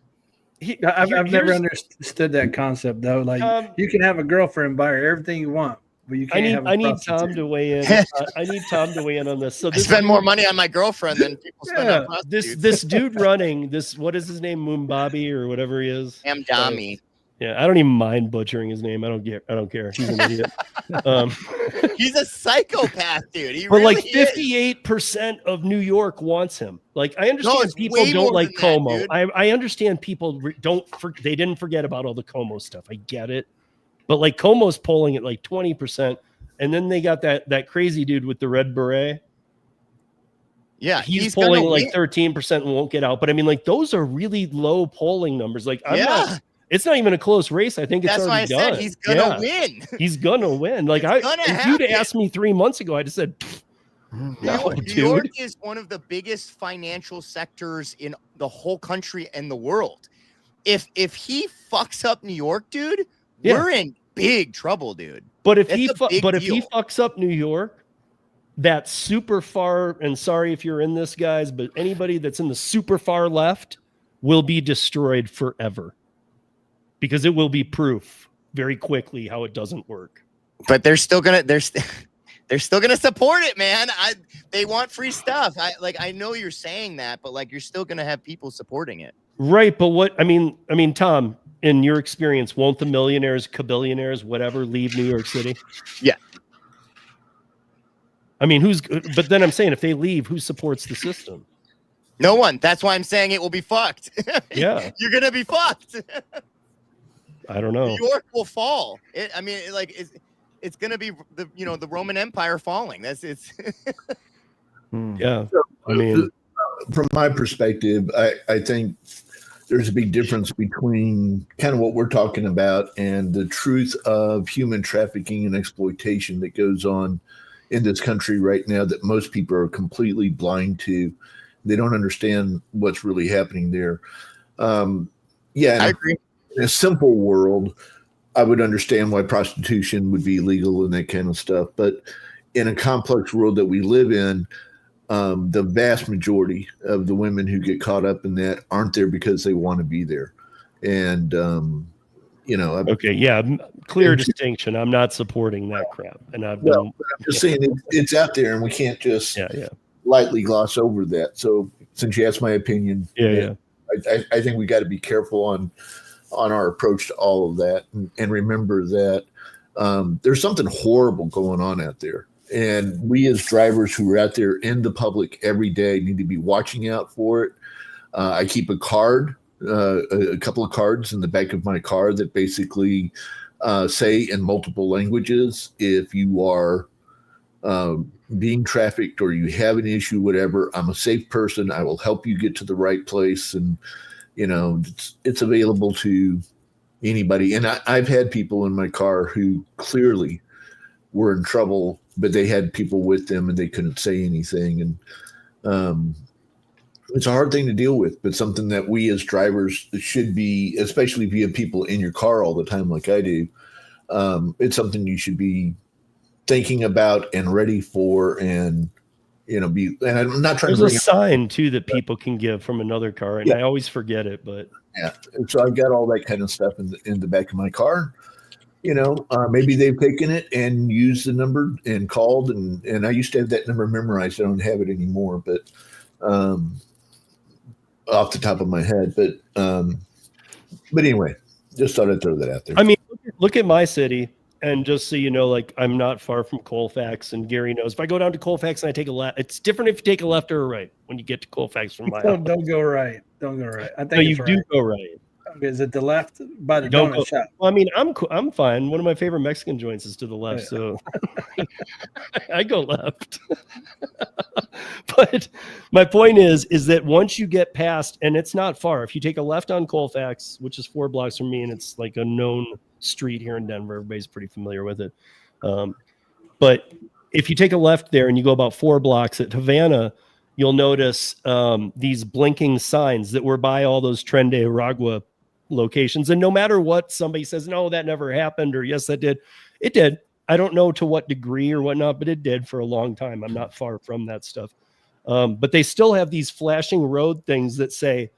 I've never understood that concept though. Like you can have a girlfriend, buy her everything you want, but you can't. I need Tom to weigh in. I need Tom to weigh in on this. So I spend more money on my girlfriend than people spend on prostitutes. This dude running this, what is his name, Mumbabi or whatever he is, Amdami. Yeah, I don't even mind butchering his name. I don't care. He's an idiot. He's a psychopath, dude. But really like 58% of New York wants him. Like I understand people don't like Como. I understand people they didn't forget about all the Como stuff. I get it. But like Como's polling at like 20%, and then they got that crazy dude with the red beret. Yeah, he's polling like 13% and won't get out. But I mean, like those are really low polling numbers. Like it's not even a close race. I think it's already done. Said he's gonna win. He's gonna win. Like if you'd asked me 3 months ago, I'd have said, no, New York is one of the biggest financial sectors in the whole country and the world. If he fucks up New York, dude, we're in big trouble, dude. But if he fucks up New York, that super far, and sorry if you're in this, guys, but anybody that's in the super far left will be destroyed forever. Because it will be proof very quickly how it doesn't work. But they're still gonna support it, man. They want free stuff. I know you're saying that, but like you're still gonna have people supporting it. Right, but I mean, Tom, in your experience, won't the millionaires, kabillionaires, whatever, leave New York City? Yeah. I mean, but then I'm saying if they leave, who supports the system? No one. That's why I'm saying it will be fucked. Yeah. You're gonna be fucked. I don't know. New York will fall. It's going to be the Roman Empire falling. Yeah. So, I mean, from my perspective, I think there's a big difference between kind of what we're talking about and the truth of human trafficking and exploitation that goes on in this country right now that most people are completely blind to. They don't understand what's really happening there. I agree. In a simple world, I would understand why prostitution would be illegal and that kind of stuff. But in a complex world that we live in, the vast majority of the women who get caught up in that aren't there because they want to be there. And, clear distinction. I'm not supporting that crap. And I'm just saying it's out there and we can't just lightly gloss over that. So since you asked my opinion, I think we got to be careful on our approach to all of that and remember that there's something horrible going on out there. And we as drivers who are out there in the public every day need to be watching out for it. I keep a card, a couple of cards in the back of my car that basically say in multiple languages, if you are being trafficked or you have an issue, whatever, I'm a safe person. I will help you get to the right place. And it's available to anybody. And I've had people in my car who clearly were in trouble, but they had people with them and they couldn't say anything. And it's a hard thing to deal with, but something that we as drivers should be, especially if you have people in your car all the time like I do, it's something you should be thinking about and ready for and and I'm not trying There's to a sign too that people can give from another car, and I always forget it. But and so I've got all that kind of stuff in the back of my car. Maybe they've taken it and used the number and called, and I used to have that number memorized. I don't have it anymore, but off the top of my head. But anyway, just thought I'd throw that out there. I mean, look at my city. And just so you know, like I'm not far from Colfax, and Gary knows if I go down to Colfax and I take a left, it's different if you take a left or a right when you get to Colfax from my house. Don't go right. Don't go right. I think no, you do go right. Is it the left by the donut shop? Well, I mean, I'm fine. One of my favorite Mexican joints is to the left, so I go left. But my point is that once you get past, and it's not far. If you take a left on Colfax, which is 4 blocks from me, and it's like a known street here in Denver. Everybody's pretty familiar with it. But if you take a left there and you go about 4 blocks at Havana, you'll notice these blinking signs that were by all those Tren de Aragua locations. And no matter what somebody says, no, that never happened, or yes, that did, it did. I don't know to what degree or whatnot, but it did for a long time. I'm not far from that stuff. But they still have these flashing road things that say,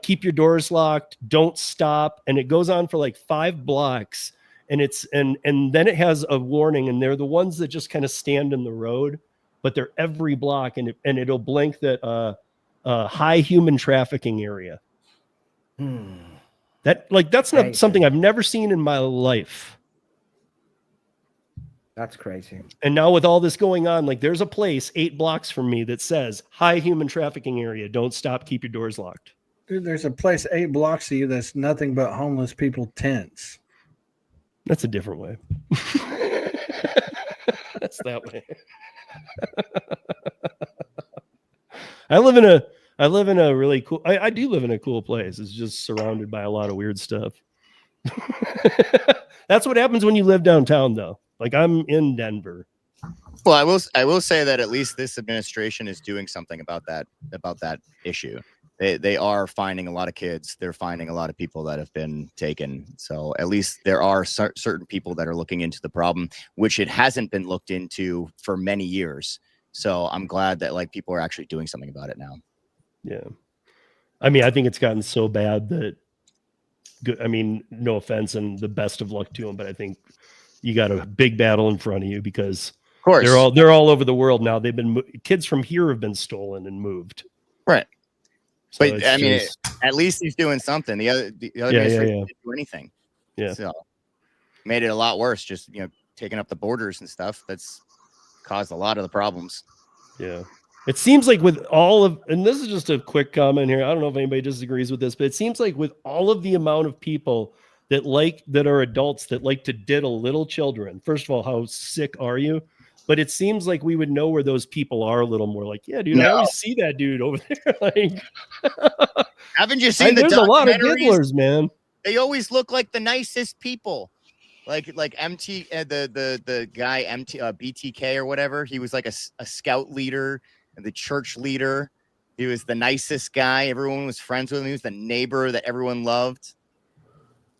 keep your doors locked, don't stop. And it goes on for like 5 blocks. And then it has a warning, and they're the ones that just kind of stand in the road, but they're every block, and it'll blink that high human trafficking area. That's not something I've never seen in my life. That's crazy. And now with all this going on, like there's a place 8 blocks from me that says high human trafficking area. Don't stop. Keep your doors locked. Dude, there's a place 8 blocks of you that's nothing but homeless people tents. That's a different way. That's that way. I live in a really cool, I do live in a cool place. It's just surrounded by a lot of weird stuff. That's what happens when you live downtown, though. Like I'm in Denver. Well, I will say that at least this administration is doing something about that issue. They are finding a lot of kids. They're finding a lot of people that have been taken. So at least there are certain people that are looking into the problem, which it hasn't been looked into for many years. So I'm glad that like people are actually doing something about it now. Yeah. I mean, I think it's gotten so bad that, I mean, no offense and the best of luck to them, but I think you got a big battle in front of you because of course they're all over the world now. They've been kids from here have been stolen and moved. Right. So but I mean, at least he's doing something. The other didn't do anything. Yeah. So made it a lot worse. Just taking up the borders and stuff. That's caused a lot of the problems. Yeah. It seems like with all of, and this is just a quick comment here. I don't know if anybody disagrees with this, but it seems like with all of the amount of people that are adults that like to diddle little children. First of all, how sick are you? But it seems like we would know where those people are a little more. Like, yeah, dude, I always see that dude over there. Like, haven't you seen the there's a lot of diddlers, man. They always look like the nicest people. Like MT, the guy MT BTK or whatever. He was like a scout leader and the church leader. He was the nicest guy. Everyone was friends with him. He was the neighbor that everyone loved.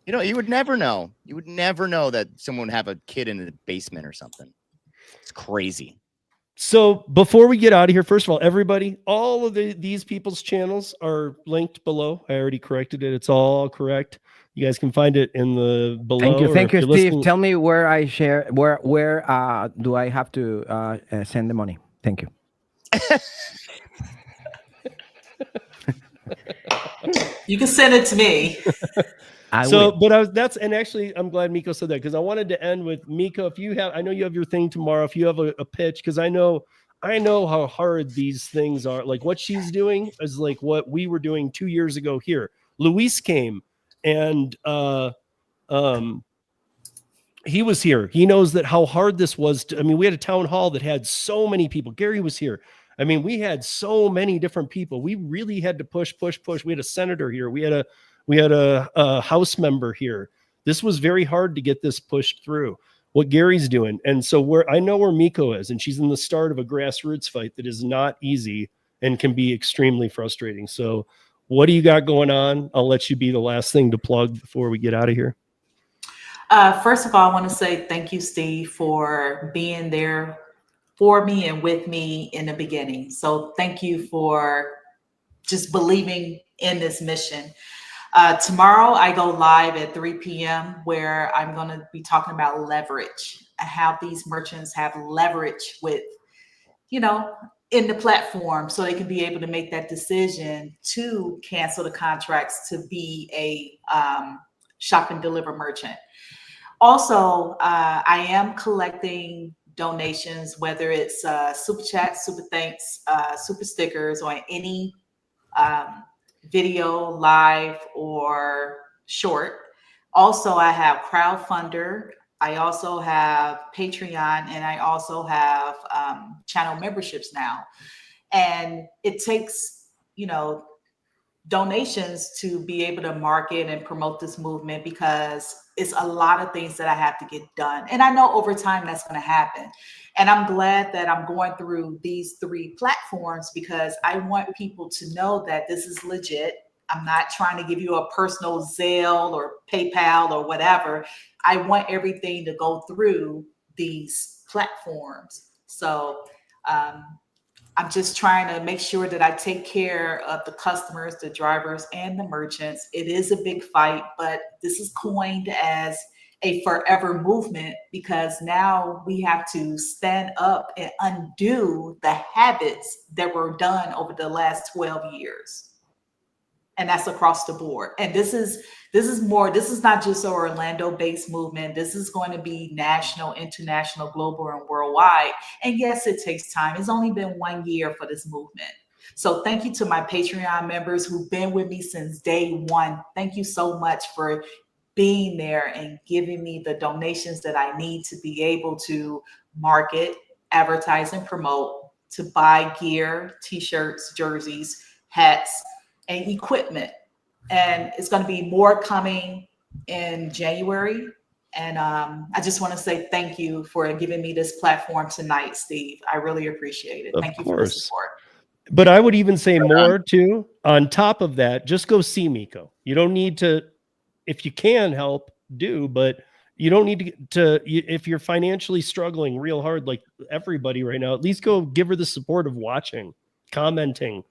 You would never know. You would never know that someone would have a kid in the basement or something. It's crazy. So before we get out of here, first of all, everybody, all of these people's channels are linked below. I already corrected it. It's all correct. You guys can find it in the below. Thank you, Steve. Tell me where I share. Where do I have to send the money? Thank you. You can send it to me. And actually, I'm glad Miko said that because I wanted to end with Miko. I know you have your thing tomorrow. If you have a pitch, because I know how hard these things are. Like what she's doing is like what we were doing 2 years ago here. Luis came and he was here. He knows that how hard this was. We had a town hall that had so many people. Gary was here. We had so many different people. We really had to push. We had a senator here. We had a House member here. This was very hard to get this pushed through. What Gary's doing, and so I know where Miko is, and she's in the start of a grassroots fight that is not easy and can be extremely frustrating. So, what do you got going on? I'll let you be the last thing to plug before we get out of here. First of all, I want to say thank you, Steve, for being there for me and with me in the beginning. So thank you for just believing in this mission. Tomorrow I go live at 3 p.m. where I'm going to be talking about leverage and how these merchants have leverage with, in the platform so they can be able to make that decision to cancel the contracts to be a shop and deliver merchant. Also, I am collecting donations, whether it's super chat, super thanks, super stickers, or any video, live, or short. Also, I have Crowdfunder. I also have Patreon, and I also have channel memberships now. And it takes, donations to be able to market and promote this movement because it's a lot of things that I have to get done. And I know over time that's going to happen. And I'm glad that I'm going through these 3 platforms because I want people to know that this is legit. I'm not trying to give you a personal Zelle or PayPal or whatever. I want everything to go through these platforms. So I'm just trying to make sure that I take care of the customers, the drivers, and the merchants. It is a big fight, but this is coined as a forever movement because now we have to stand up and undo the habits that were done over the last 12 years. And that's across the board. And this is not just an Orlando-based movement. This is going to be national, international, global, and worldwide. And yes, it takes time. It's only been 1 year for this movement. So thank you to my Patreon members who've been with me since day one. Thank you so much for being there and giving me the donations that I need to be able to market, advertise, and promote, to buy gear, t-shirts, jerseys, hats, and equipment. And it's going to be more coming in January. And I just want to say thank you for giving me this platform tonight, Steve. I really appreciate it. Thank you for the support. But I would even say more too. On top of that, just go see Miko. You don't need to, if you can help, do, but you don't need to if you're financially struggling real hard, like everybody right now, at least go give her the support of watching, commenting,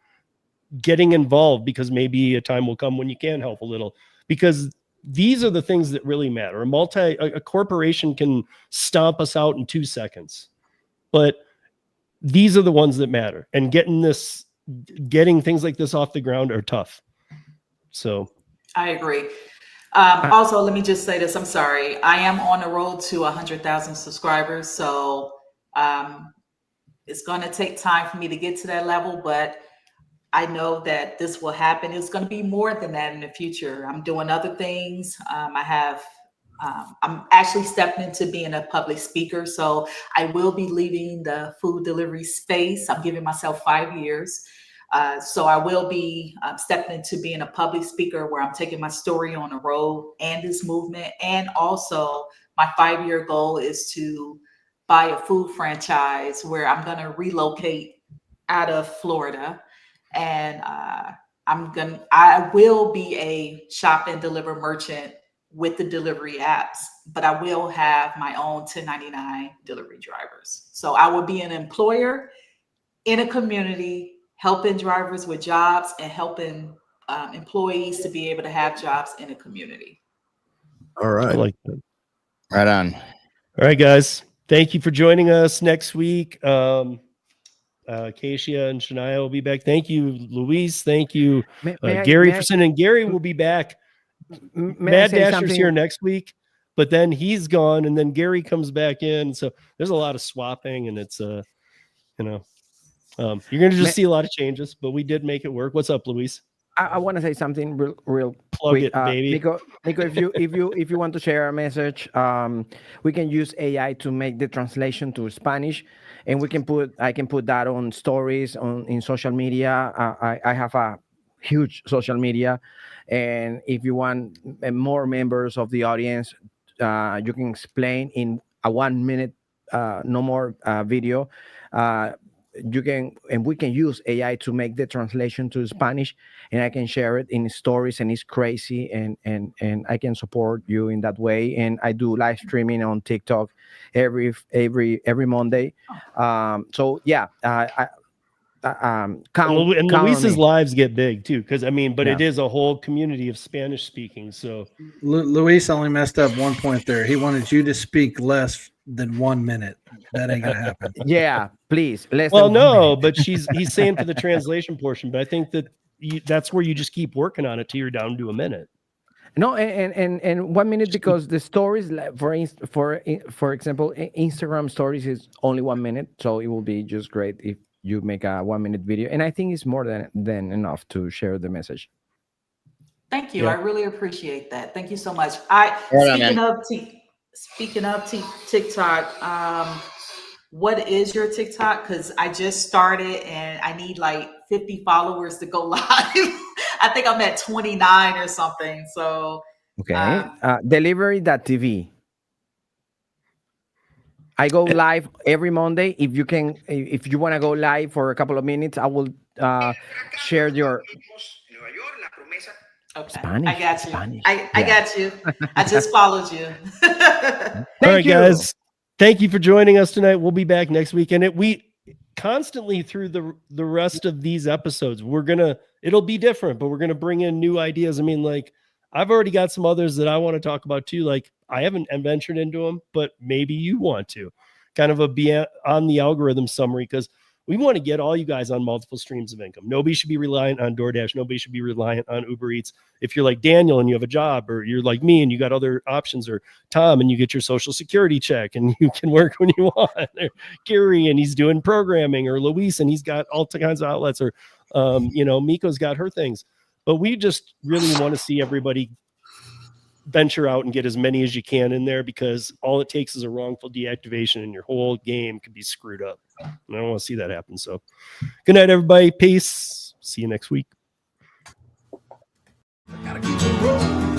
getting involved, because maybe a time will come when you can help a little, because these are the things that really matter. A corporation can stomp us out in 2 seconds, but these are the ones that matter, and getting things like this off the ground are tough. So I agree. Also, let me just say this. I'm sorry. I am on the road to 100,000 subscribers. So it's going to take time for me to get to that level, but I know that this will happen. It's going to be more than that in the future. I'm doing other things. I'm actually stepping into being a public speaker. So I will be leaving the food delivery space. I'm giving myself 5 years. So I will be stepping into being a public speaker where I'm taking my story on the road and this movement. And also my 5-year goal is to buy a food franchise where I'm going to relocate out of Florida. And I will be a shop and deliver merchant with the delivery apps, but I will have my own 1099 delivery drivers. So I will be an employer in a community, helping drivers with jobs and helping employees to be able to have jobs in a community. All right. I like that. Right on. All right, guys. Thank you for joining us next week. Keisha and Shania will be back. Thank you, Luis. Thank you, Gary, for sending. Gary will be back. Mad Dasher's here next week, but then he's gone, and then Gary comes back in. So there's a lot of swapping, and it's you're going to just see a lot of changes, but we did make it work. What's up, Luis? I want to say something real Plug quick. it, baby. Nico, if you want to share a message, we can use AI to make the translation to Spanish, and I can put that on stories in social media. I have a huge social media, and if you want more members of the audience, you can explain in a 1 minute, no more video. We can use AI to make the translation to Spanish, and I can share it in stories, and it's crazy, and I can support you in that way. And I do live streaming on TikTok every Monday. So yeah, Luis's lives get big too, because it is a whole community of Spanish speaking. So Luis only messed up 1 point there. He wanted you to speak less than 1 minute. That ain't gonna happen. Yeah, please. But he's saying for the translation portion, but I think that that's where you just keep working on it till you're down to a minute. No, and 1 minute, because the stories, for example, Instagram stories is only 1 minute, so it will be just great if you make a 1 minute video, and I think it's more than enough to share the message. Thank you. Yeah. I really appreciate that. Thank you so much. Speaking of TikTok, what is your TikTok? Because I just started and I need like 50 followers to go live. I think I'm at 29 or something. So Okay. Delivery.tv. I go live every Monday. If you want to go live for a couple of minutes, I will share your Okay, Spanish. I got you. Spanish. I Yeah. got you. I just followed you. All right, guys. Thank you for joining us tonight. We'll be back next week. And we constantly through the rest of these episodes, it'll be different, but we're going to bring in new ideas. I mean, like, I've already got some others that I want to talk about too. Like, I haven't ventured into them, but maybe you want to kind of be on the algorithm summary, because we want to get all you guys on multiple streams of income. Nobody should be reliant on DoorDash. Nobody should be reliant on Uber Eats. If you're like Daniel and you have a job, or you're like me and you got other options, or Tom and you get your social security check and you can work when you want, or Gary and he's doing programming, or Luis and he's got all kinds of outlets, or Miko's got her things. But we just really want to see everybody venture out and get as many as you can in there, because all it takes is a wrongful deactivation and your whole game could be screwed up. And I don't want to see that happen. So good night, everybody. Peace. See you next week. Gotta keep it rolling.